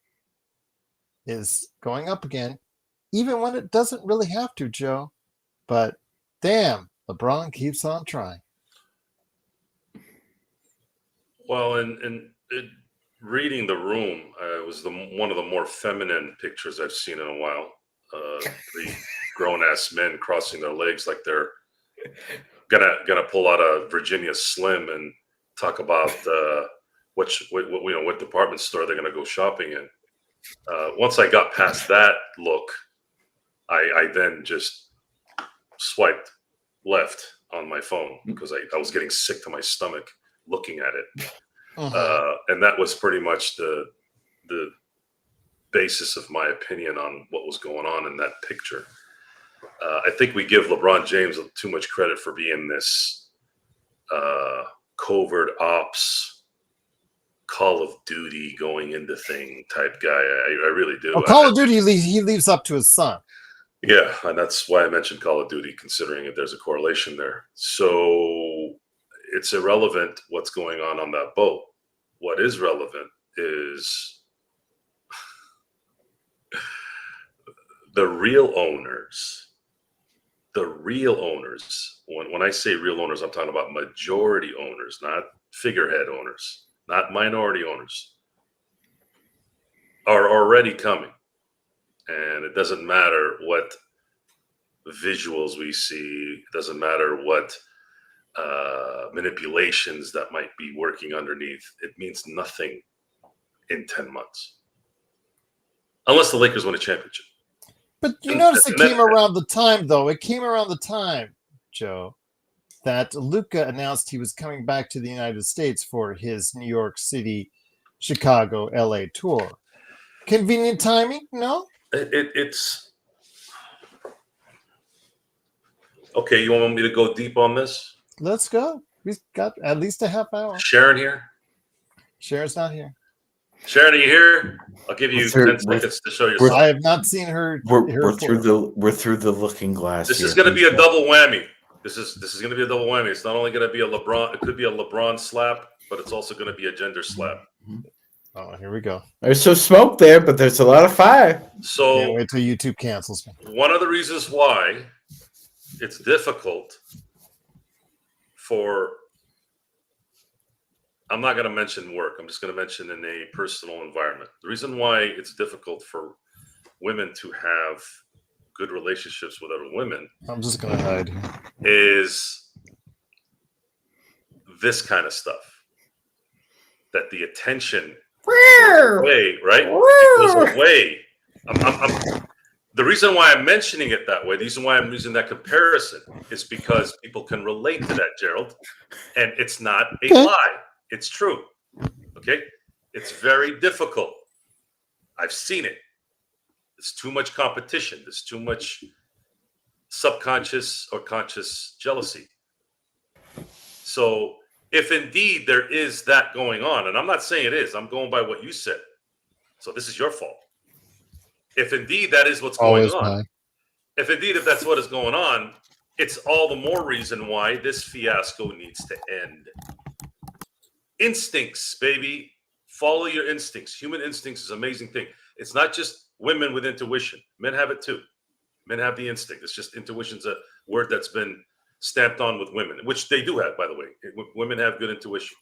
is going up again, even when it doesn't really have to, Joe. But damn, LeBron keeps on trying. Well, and reading the room was one of the more feminine pictures I've seen in a while. The grown-ass men crossing their legs like they're gonna pull out a Virginia Slim and talk about what department store they're gonna go shopping in. Once I got past that look, I then just swiped left on my phone because I was getting sick to my stomach looking at it. And that was pretty much the basis of my opinion on what was going on in that picture. I think we give LeBron James too much credit for being this covert ops, Call of Duty going into thing type guy. I really do. Well, Call of Duty, he leaves up to his son. Yeah, and that's why I mentioned Call of Duty, considering that there's a correlation there. So it's irrelevant what's going on that boat. What is relevant is the real owners. The real owners. When I say real owners, I'm talking about majority owners, not figurehead owners, not minority owners, are already coming. And it doesn't matter what visuals we see. It doesn't matter what manipulations that might be working underneath. It means nothing in 10 months. Unless the Lakers win a championship. But notice it came around the time, though. It came around the time, Joe, that Luka announced he was coming back to the United States for his New York City, Chicago, LA tour. Convenient timing? No? It's okay. You want me to go deep on this? Let's go. We've got at least a half hour. Sharon here? Sharon's not here. Sharon, are you here? I'll give you 10 seconds to show yourself. I have not seen her. We're through the looking glass. This is going to be a double whammy. This is going to be a double whammy. It's not only going to be a LeBron. It could be a LeBron slap, but it's also going to be a gender slap. Oh, here we go. There's some smoke there, but there's a lot of fire. So can't wait till YouTube cancels me. One of the reasons why it's difficult for, I'm not going to mention work. I'm just going to mention in a personal environment. The reason why it's difficult for women to have good relationships with other women, I'm just going to hide, is this kind of stuff. That the attention goes away, right? It goes away. The reason why I'm mentioning it that way, the reason why I'm using that comparison is because people can relate to that, Gerald. And it's not a lie. It's true. Okay? It's very difficult. I've seen it. There's too much competition. There's too much subconscious or conscious jealousy. So if indeed there is that going on, and I'm not saying it is, I'm going by what you said. So this is your fault. If indeed that is what's going on, if that's what is going on, it's all the more reason why this fiasco needs to end. Instincts, baby. Follow your instincts. Human instincts is an amazing thing. It's not just women with intuition. Men have it too. Men have the instinct. It's just intuition's a word that's been stamped on with women, which they do have, by the way. Women have good intuition.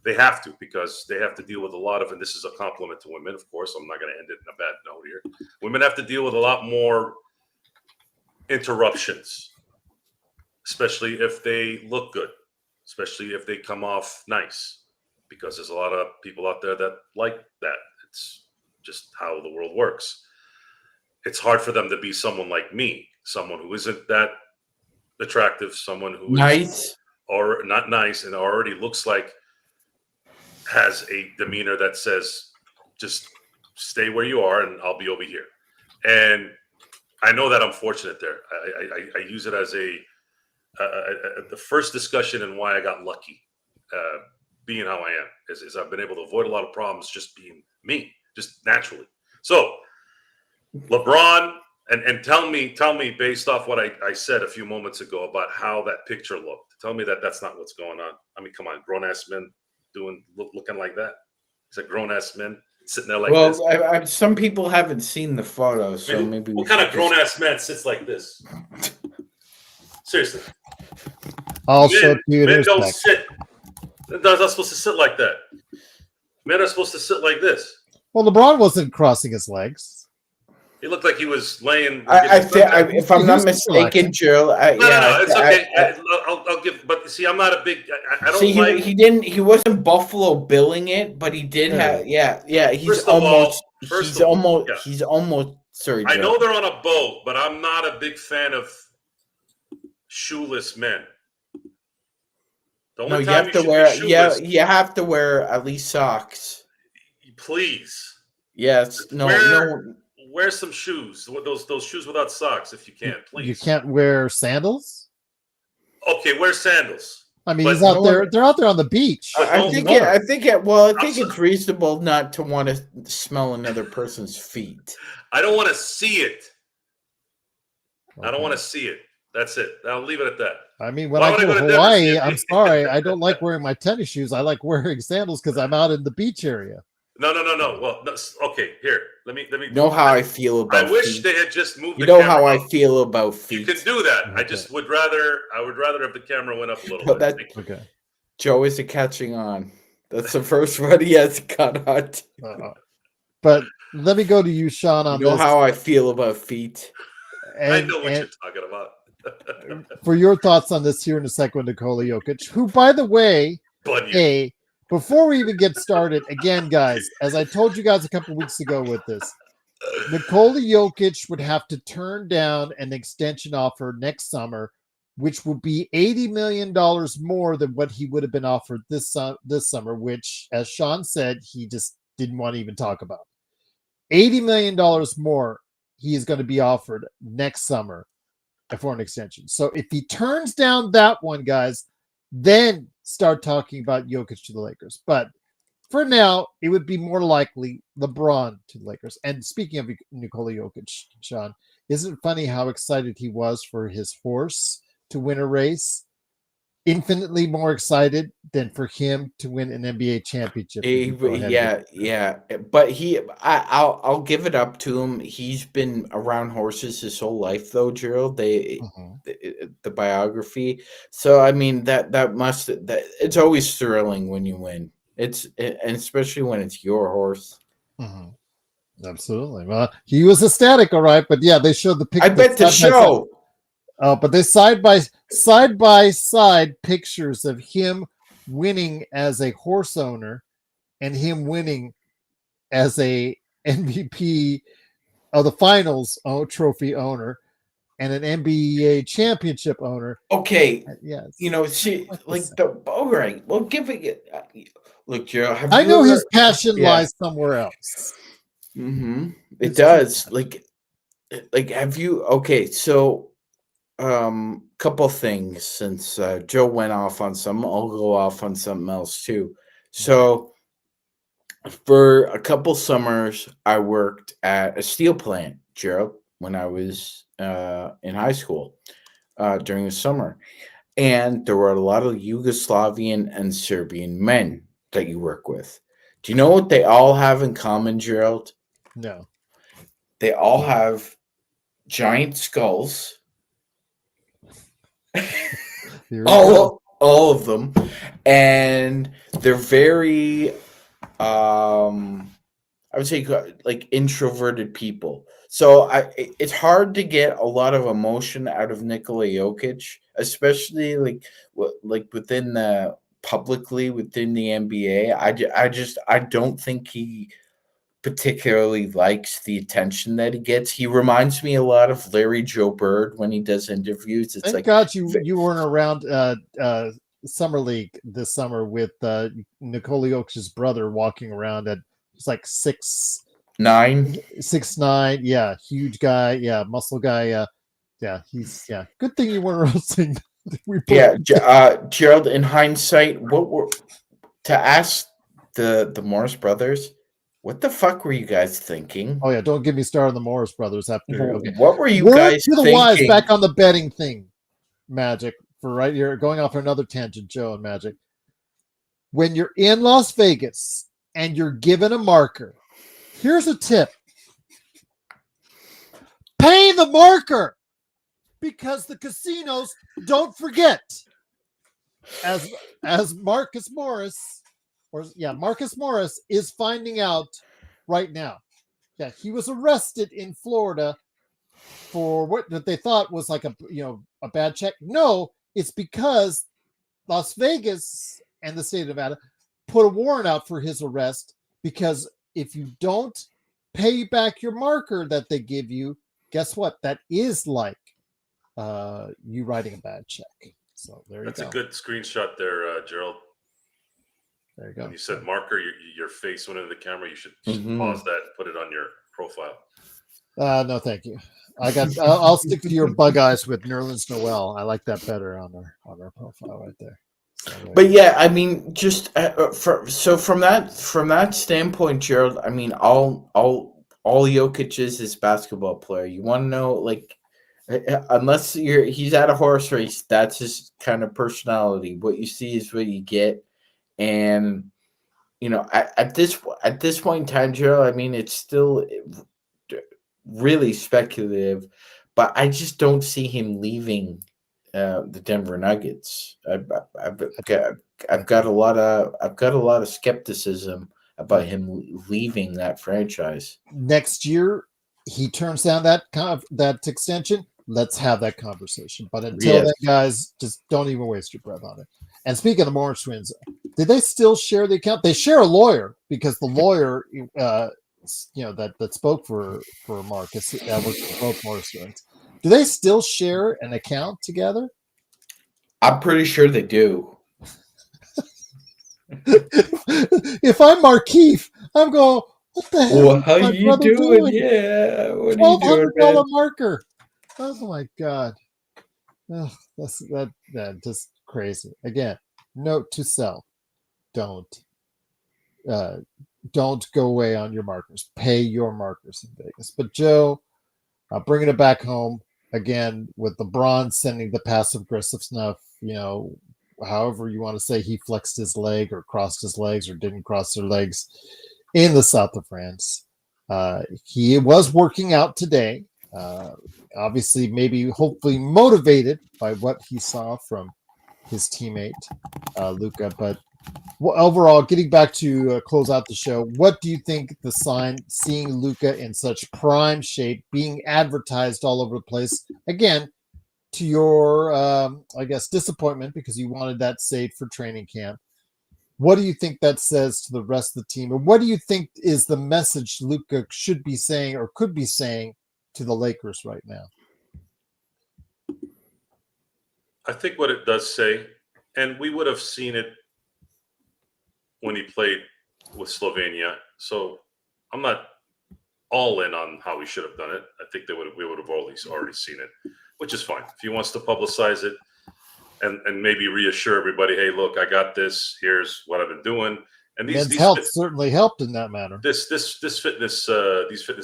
They have to, because they have to deal with a lot of, and this is a compliment to women, of course. I'm not going to end it in a bad note here. Women have to deal with a lot more interruptions, especially if they look good, especially if they come off nice, because there's a lot of people out there that like that. It's just how the world works. It's hard for them to be someone like me, someone who isn't that attractive, someone who nice is or not nice and already looks like has a demeanor that says, just stay where you are and I'll be over here. And I know that I'm fortunate there. I use it as the first discussion and why I got lucky being how I am is I've been able to avoid a lot of problems just being me, just naturally. So LeBron, and tell me based off what I said a few moments ago about how that picture looked. Tell me that's not what's going on. I mean, come on, grown-ass men looking like that. It's a grown-ass men sitting there like this. Well, some people haven't seen the photo, so maybe what kind of grown-ass man sits like this? Seriously. I'll show it to you in Men a don't sec. sit. They're not supposed to sit like that. Men are supposed to sit like this. Well, LeBron wasn't crossing his legs. He looked like he was laying. If I'm not mistaken, Joe. No, it's okay. I'll give. But see, I'm not a big. I don't see, like. He didn't. He wasn't Buffalo Billing it, but he did have. Yeah. He's almost. Sorry, Joe. I know they're on a boat, but I'm not a big fan of shoeless men. No, you have to wear. Yeah, you have to wear at least socks. Please. Yes. No. Wear some shoes. Those shoes without socks, if you can, please. You can't wear sandals? Okay, wear sandals. I mean, he's out there. They're out there on the beach. I think it's reasonable not to want to smell another person's feet. I don't want to see it. Okay. I don't want to see it. That's it. I'll leave it at that. I mean, when I go to Hawaii, I'm sorry, I don't like wearing my tennis shoes. I like wearing sandals because I'm out in the beach area. No. Well, okay. Here, let me know how I feel about. I wish they had just moved. You know how I feel about feet. You can do that. Okay. I would rather if the camera went up a little bit. Okay. Joe is catching on. That's the first one he has got on. But let me go to you, Sean. On you know how I feel about feet. I know what you're talking about. For your thoughts on this here in a second with Nikola Jokic, who, by the way, before we even get started, again, guys, as I told you guys a couple weeks ago with this, Nikola Jokic would have to turn down an extension offer next summer, which would be $80 million more than what he would have been offered this summer, which, as Sean said, he just didn't want to even talk about. $80 million more he is going to be offered next summer for an extension. So if he turns down that one, guys, then start talking about Jokic to the Lakers. But for now, it would be more likely LeBron to the Lakers. And speaking of Nikola Jokic, Sean, isn't it funny how excited he was for his horse to win a race? Infinitely more excited than for him to win an NBA championship. Yeah. But I'll give it up to him. He's been around horses his whole life, though, Gerald. The biography. So I mean that it's always thrilling when you win. And especially when it's your horse. Mm-hmm. Absolutely. Well, he was ecstatic, all right. But yeah, they showed the picture. I bet the show. But they side by side pictures of him winning as a horse owner and him winning as a MVP of the finals trophy owner and an NBA championship owner. Okay. Yeah. All right. Well, giving it. Look, Joe. I know his passion lies somewhere else. Mm-hmm. It does. Have you? Okay. So. Couple things since Joe went off on some, I'll go off on something else too. So for a couple summers, I worked at a steel plant, Joe, when I was in high school during the summer. And there were a lot of Yugoslavian and Serbian men that you work with. Do you know what they all have in common, Gerald? No. They all have giant skulls. all of them, and they're very I would say like introverted people. So it's hard to get a lot of emotion out of Nikola Jokic, especially like within the publicly within the NBA. I don't think he particularly likes the attention that he gets. He reminds me a lot of Larry Joe Bird when he does interviews. It's Thank God you weren't around summer league this summer with Nikola Jokic's brother walking around at it's like 6'9", yeah, huge guy, yeah, muscle guy, he's Good thing you weren't roasting. Gerald. In hindsight, what were to ask the Morris brothers? What the fuck were you guys thinking? Oh yeah, don't get me started on the Morris brothers. After what were you Word guys to the thinking? wise, back on the betting thing, Magic. For right here, going off another tangent, Joe and Magic. When you're in Las Vegas and you're given a marker, here's a tip: pay the marker, because the casinos don't forget. As Marcus Morris is finding out right now. Yeah, he was arrested in Florida for what that they thought was like a bad check. No, it's because Las Vegas and the state of Nevada put a warrant out for his arrest, because if you don't pay back your marker that they give you, guess what? That is like you writing a bad check. So there you go. That's a good screenshot there, Gerald. There you go. When you said marker, your face went into the camera. You should pause that and put it on your profile. No, thank you. I'll stick to your bug eyes with Nerlens Noel. I like that better on our profile right there. So, but yeah, I mean, just from that standpoint, Gerald. I mean, all Jokic is his basketball player. You want to know, like, unless he's at a horse race, that's his kind of personality. What you see is what you get, and at this point in time, Gerald, I mean, it's still really speculative, but I just don't see him leaving the Denver Nuggets. I've got a lot of skepticism about him leaving that franchise. Next year, he turns down that extension. Let's have that conversation. But until then, guys, just don't even waste your breath on it. And speaking of the Morris twins, did they still share the account? They share a lawyer, because the lawyer, that spoke for Marcus, worked for both Morris twins. Do they still share an account together? I'm pretty sure they do. If I'm Markeith, I'm going, what the hell? Well, how you doing? Yeah, what are you doing, $1,200 marker. Oh my god, that just crazy. Again, note to self: don't go away on your markers. Pay your markers in Vegas. But Joe, bringing it back home again with LeBron sending the passive aggressive snuff. However you want to say he flexed his leg or crossed his legs or didn't cross their legs in the south of France. He was working out today. Obviously, hopefully motivated by what he saw from his teammate, Luka. But overall, getting back to close out the show, what do you think the sign, seeing Luka in such prime shape, being advertised all over the place, again, to your, I guess, disappointment because you wanted that saved for training camp? What do you think that says to the rest of the team? And what do you think is the message Luka should be saying or could be saying to the Lakers right now? I think what it does say, and we would have seen it when he played with Slovenia, so I'm not all in on how he should have done it. I think we would have already seen it, which is fine. If he wants to publicize it and maybe reassure everybody, hey, look, I got this. Here's what I've been doing. And these health certainly helped in that matter. These fitness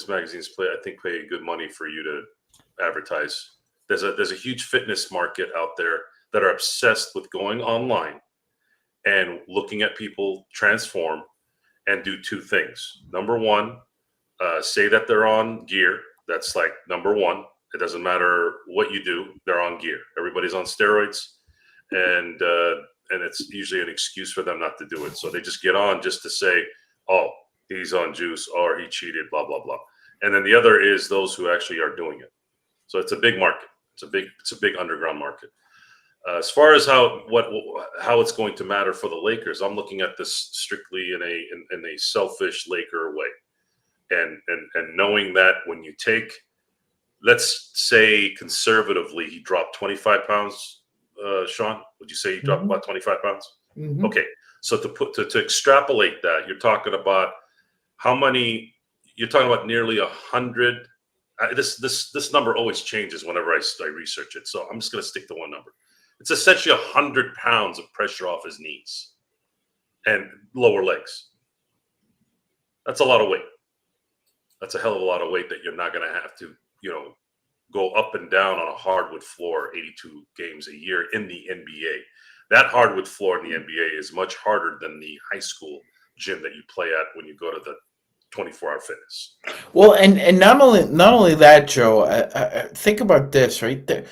magazines pay good money for you to advertise. There's a huge fitness market out there that are obsessed with going online and looking at people transform and do two things. Number one, say that they're on gear. That's like number one. It doesn't matter what you do, they're on gear. Everybody's on steroids, and it's usually an excuse for them not to do it. So they just get on just to say, oh, he's on juice, or he cheated, blah, blah, blah. And then the other is those who actually are doing it. So it's a big market. It's a big underground market. As far as how it's going to matter for the Lakers, I'm looking at this strictly in a selfish Laker way, and knowing that when you take, let's say conservatively, he dropped 25 pounds Sean? Would you say you dropped about 25 pounds? Mm-hmm. Okay, so to extrapolate that, you're talking about how many? You're talking about nearly 100. This number always changes whenever I research it, so I'm just going to stick to one number. It's essentially 100 pounds of pressure off his knees and lower legs. That's a lot of weight. That's a hell of a lot of weight that you're not going to have to, go up and down on a hardwood floor 82 games a year in the NBA. That hardwood floor in the NBA is much harder than the high school gym that you play at when you go to the 24-hour fitness. Well, and not only that, Joe. Think about this, right?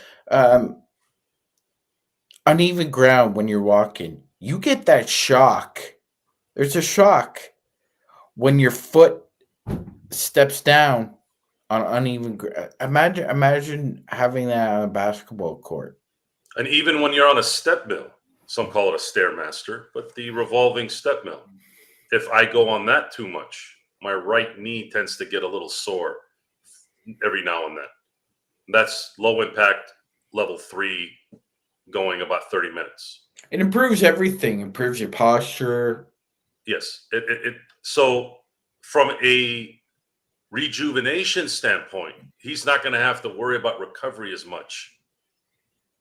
Uneven ground when you're walking, you get that shock. There's a shock when your foot steps down on uneven ground. Imagine having that on a basketball court. And even when you're on a step mill, some call it a stairmaster, but the revolving step mill. If I go on that too much, my right knee tends to get a little sore every now and then. That's low impact level 3 going about 30 minutes. It improves everything. Improves your posture. Yes. So from a rejuvenation standpoint, he's not going to have to worry about recovery as much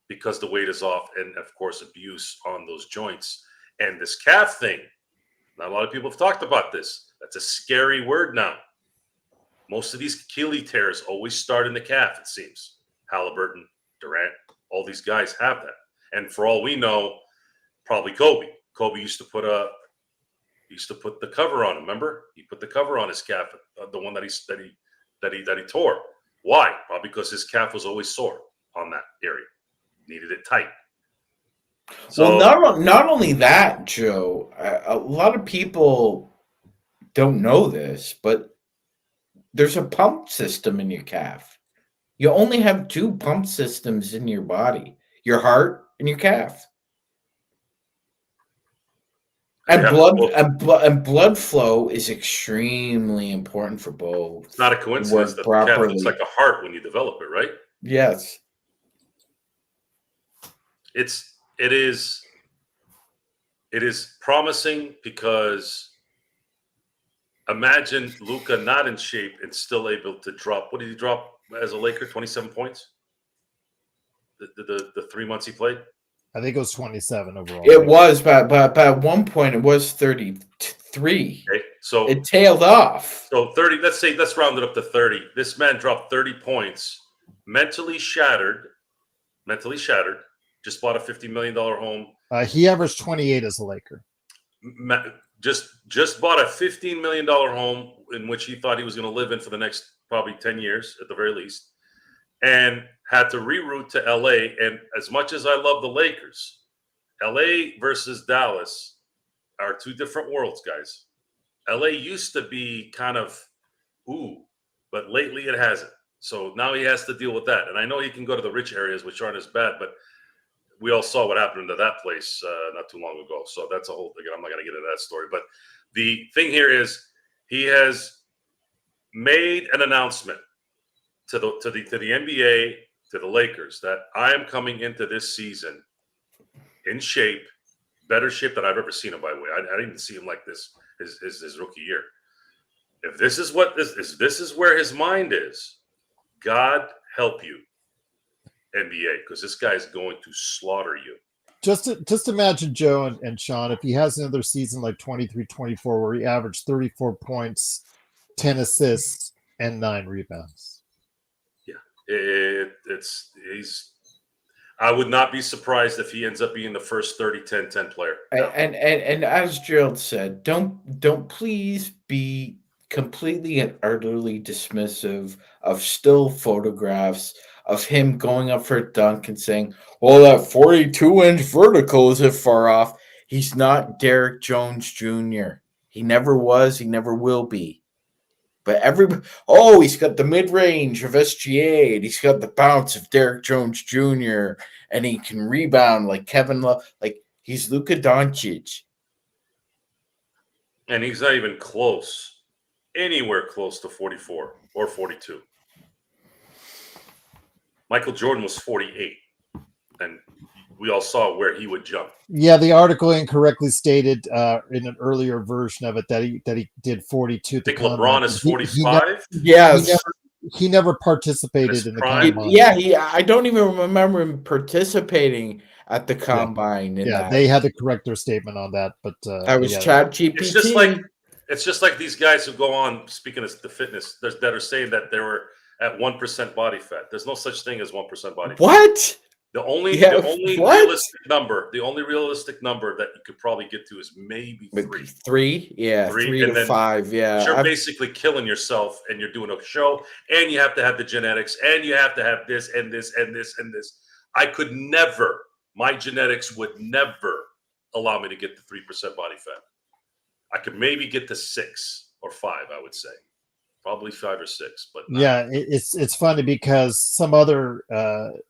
because the weight is off, and of course abuse on those joints. And this calf thing, not a lot of people have talked about this. That's a scary word now. Most of these Achilles tears always start in the calf, it seems. Halliburton, Durant, all these guys have that. And for all we know, probably Kobe. Kobe used to put the cover on him. Remember, he put the cover on his calf, the one that he tore. Why? Probably because his calf was always sore on that area. Needed it tight. So, well, not only that, Joe. A lot of people don't know this, but there's a pump system in your calf. You only have 2 pump systems in your body: your heart and your calf. And blood flow is extremely important for both. It's not a coincidence that the calf looks like a heart when you develop it, right? Yes. It is promising because imagine Luka not in shape and still able to drop. What did he drop as a Laker? 27 points? The 3 months he played? I think it was 27 overall. It was, but at one point it was 33. Okay, so it tailed off. So 30, let's round it up to 30. This man dropped 30 points, mentally shattered, just bought a $50 million home. He averaged 28 as a Laker. Just bought a $15 million home in which he thought he was going to live in for the next probably 10 years at the very least, and had to reroute to LA. And as much as I love the Lakers, LA versus Dallas are 2 different worlds, guys. LA used to be kind of, but lately it hasn't. So now he has to deal with that. And I know he can go to the rich areas, which aren't as bad, but we all saw what happened to that place not too long ago. So that's a whole thing. I'm not going to get into that story. But the thing here is he has made an announcement to the NBA, to the Lakers, that I am coming into this season in shape, better shape than I've ever seen him, by the way. I didn't even see him like this his rookie year. If this is this is where his mind is, God help you, NBA, because this guy's going to slaughter you. Just imagine, Joe and Sean, if he has another season like 23-24 where he averaged 34 points, 10 assists, and 9 rebounds. Yeah, I would not be surprised if he ends up being the first 30-10-10 player. And as Gerald said, don't please be completely and utterly dismissive of still photographs of him going up for a dunk and saying, "Well, that 42-inch vertical isn't far off." He's not Derek Jones Jr. He never was. He never will be. But he's got the mid-range of SGA, and he's got the bounce of Derek Jones Jr., and he can rebound like Kevin Love. Like, he's Luka Doncic. And he's not even anywhere close to 44 or 42. Michael Jordan was 48. And we all saw where he would jump. Yeah, the article incorrectly stated in an earlier version of it that he did 42 at the I think combine. LeBron is He 45. Yes. he never participated in the prime? combine. Yeah, I don't even remember him participating at the combine. Yeah, they had to correct their statement on that, but that was yeah. Chat GPT. It's just like these guys who go on speaking of the fitness that are saying that they were at 1% body fat. There's no such thing as 1% body fat. What? The only What? realistic number that you could probably get to is maybe 3. 3? Yeah, 3 and to then 5. Yeah. You're basically killing yourself, and you're doing a show, and you have to have the genetics, and you have to have this and this and this and this. I could never, my genetics would never allow me to get to 3% body fat. I could maybe get to 6 or 5, I would say. Probably 5 or 6, but not. Yeah, it's funny because some other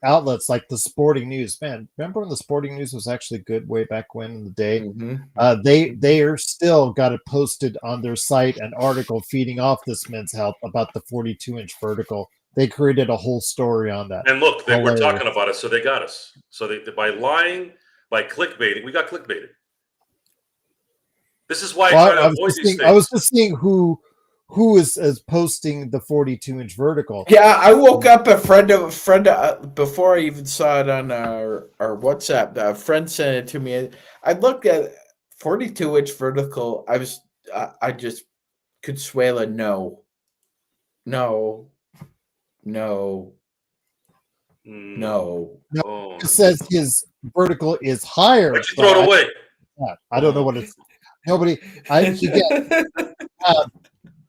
outlets like the Sporting News, man, remember when the Sporting News was actually good way back when in the day? Mm-hmm. They are still got it posted on their site, an article feeding off this men's health about the 42-inch vertical. They created a whole story on that. And look, they were talking about it, so they got us. So they by lying, by clickbaiting, we got clickbaited. This is why I try to avoid these things. I was just seeing who is posting the 42-inch vertical. Yeah, I woke up a friend before I even saw it on our WhatsApp. A friend sent it to me. I looked at 42-inch vertical. I just could swear a no. Oh. It says his vertical is higher. Why'd you throw it away? I don't know what it's. Nobody. He get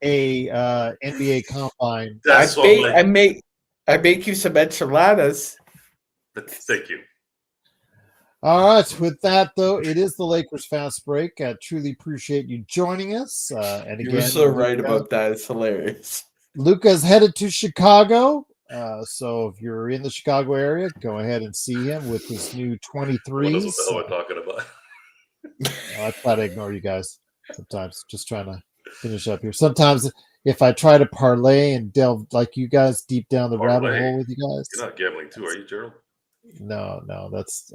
a NBA combine. I make you some enchiladas. Thank you. All right. With that, though, it is the Lakers fast break. I truly appreciate you joining us. And again, you're so right about that. It's hilarious. Luka's headed to Chicago. So if you're in the Chicago area, go ahead and see him with his new 23s. What the hell am I talking about? I try to ignore you guys sometimes. Just trying to finish up here. Sometimes if I try to parlay and delve like you guys deep down the rabbit hole with you guys. You're not gambling too, are you, Gerald? No. That's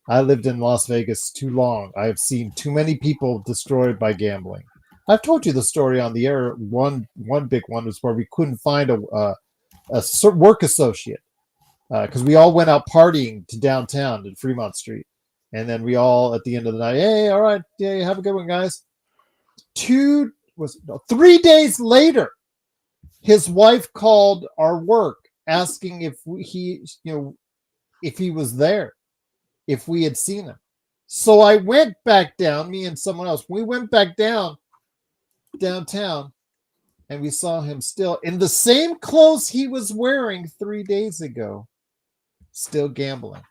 I lived in Las Vegas too long. I have seen too many people destroyed by gambling. I've told you the story on the air. One big one was where we couldn't find a work associate because we all went out partying to downtown in Fremont Street. And then we all, at the end of the night, hey, all right, yeah, have a good one, guys. 3 days later, his wife called our work asking if he was there, if we had seen him. So I went back down, me and someone else. We went back downtown, and we saw him still in the same clothes he was wearing 3 days ago, still gambling.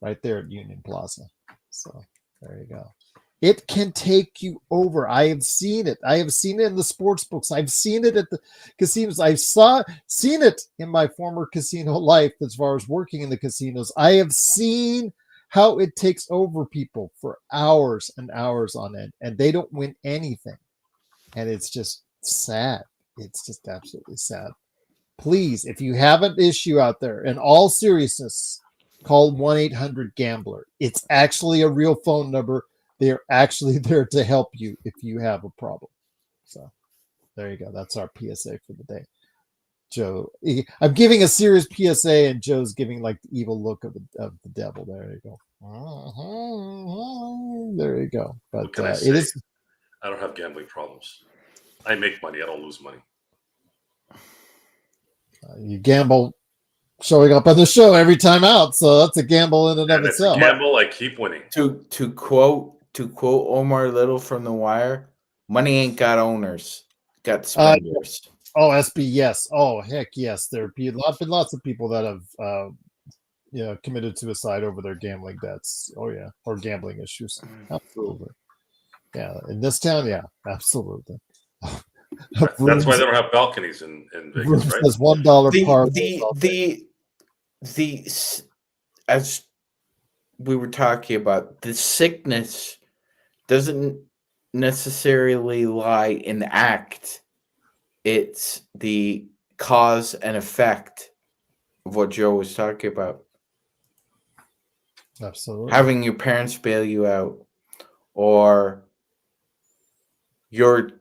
Right there at Union Plaza. So there you go. It can take you over. I have seen it. I have seen it in the sports books. I've seen it at the casinos. I've seen it in my former casino life as far as working in the casinos. I have seen how it takes over people for hours and hours on end, and they don't win anything. And it's just sad. It's just absolutely sad. Please, if you have an issue out there, in all seriousness, call 1-800-GAMBLER. It's actually a real phone number. They're actually there to help you if you have a problem. So there you go. That's our PSA for the day. Joe, I'm giving a serious PSA, and Joe's giving like the evil look of the devil. There you go. There you go. But it is. I don't have gambling problems. I make money. I don't lose money. You gamble showing up on the show every time out, so that's a gamble in and of itself. Gamble, I keep winning. To quote Omar Little from The Wire, money ain't got owners, got spenders. SB, yes. Oh, heck, yes. There have been lots of people that have committed suicide over their gambling debts. Oh yeah, or gambling issues. Absolutely. Yeah, in this town, yeah, absolutely. That's why they don't have balconies in Vegas, right? There's $1 par. As we were talking about, the sickness doesn't necessarily lie in the act. It's the cause and effect of what Joe was talking about. Absolutely. Having your parents bail you out, or your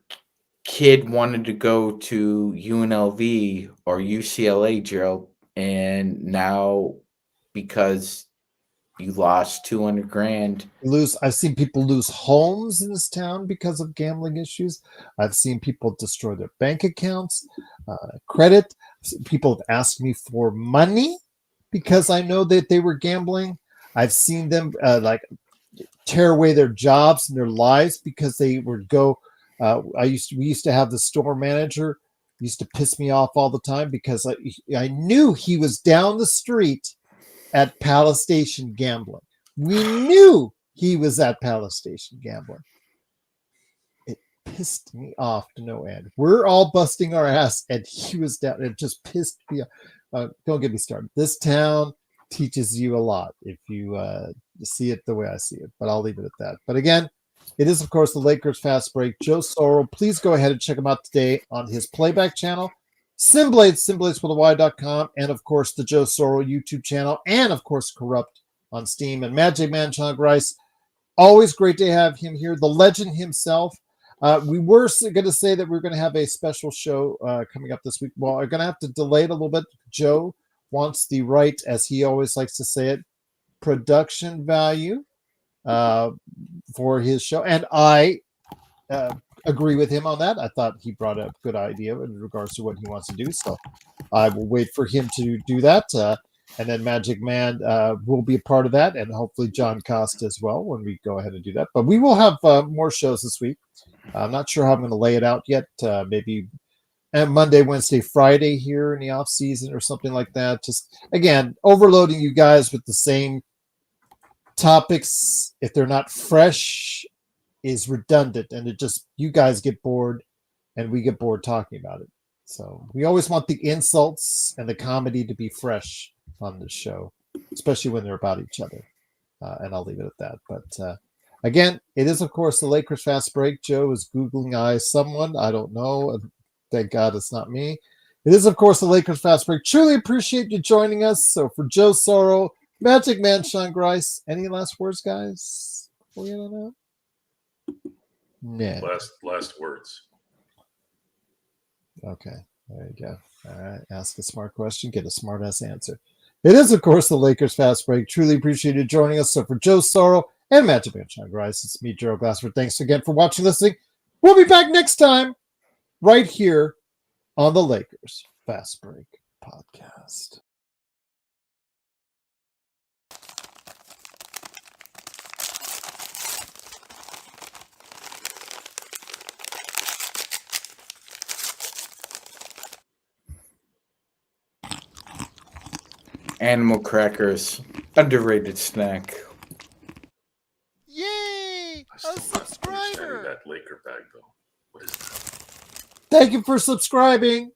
kid wanted to go to UNLV or UCLA, Gerald, and now because you lost 200 grand. I've seen people lose homes in this town because of gambling issues. I've seen people destroy their bank accounts, credit. People have asked me for money because I know that they were gambling. I've seen them tear away their jobs and their lives because they would go. We used to have the store manager used to piss me off all the time because I knew he was down the street at Palace Station gambling. We knew he was at Palace Station gambling. It pissed me off to no end. We're all busting our ass, and he was down. It just pissed me off. Don't get me started. This town teaches you a lot if you see it the way I see it, but I'll leave it at that. But again, it is, of course, the Lakers Fast Break. Joe Sorrell, please go ahead and check him out today on his playback channel, SimBlades and of course, the Joe Sorrell YouTube channel, and of course, Corrupt on Steam. And Magic Man Sean Grice, always great to have him here, the legend himself. We were going to say that we are going to have a special show coming up this week. Well, I'm going to have to delay it a little bit. Joe wants the right, as he always likes to say it, production value for his show. And I agree with him on that. I thought he brought a good idea in regards to what he wants to do. So I will wait for him to do that. And then Magic Man will be a part of that. And hopefully John Costa as well when we go ahead and do that. But we will have more shows this week. I'm not sure how I'm going to lay it out yet. Maybe Monday, Wednesday, Friday here in the off season or something like that. Just, again, overloading you guys with the same topics, if they're not fresh, is redundant, and it just, you guys get bored and we get bored talking about it. So we always want the insults and the comedy to be fresh on the show, especially when they're about each other. And I'll leave it at that. But again, it is, of course, the Lakers Fast Break. Joe is Googling someone. I don't know. Thank God it's not me. It is, of course, the Lakers Fast Break. Truly appreciate you joining us. So for Joe Sorrell, Magic Man Sean Grice, any last words, guys? Before you don't know? No. Last words. Okay, there you go. All right, ask a smart question, get a smart ass answer. It is, of course, the Lakers Fast Break. Truly appreciate you joining us. So for Joe Sorrell and Magic Man Sean Grice, it's me, Gerald Glassford. Thanks again for watching, listening. We'll be back next time, right here on the Lakers Fast Break podcast. Animal crackers, underrated snack. Yay! I still A not understanding subscriber! that Laker bag though. What is that? Thank you for subscribing.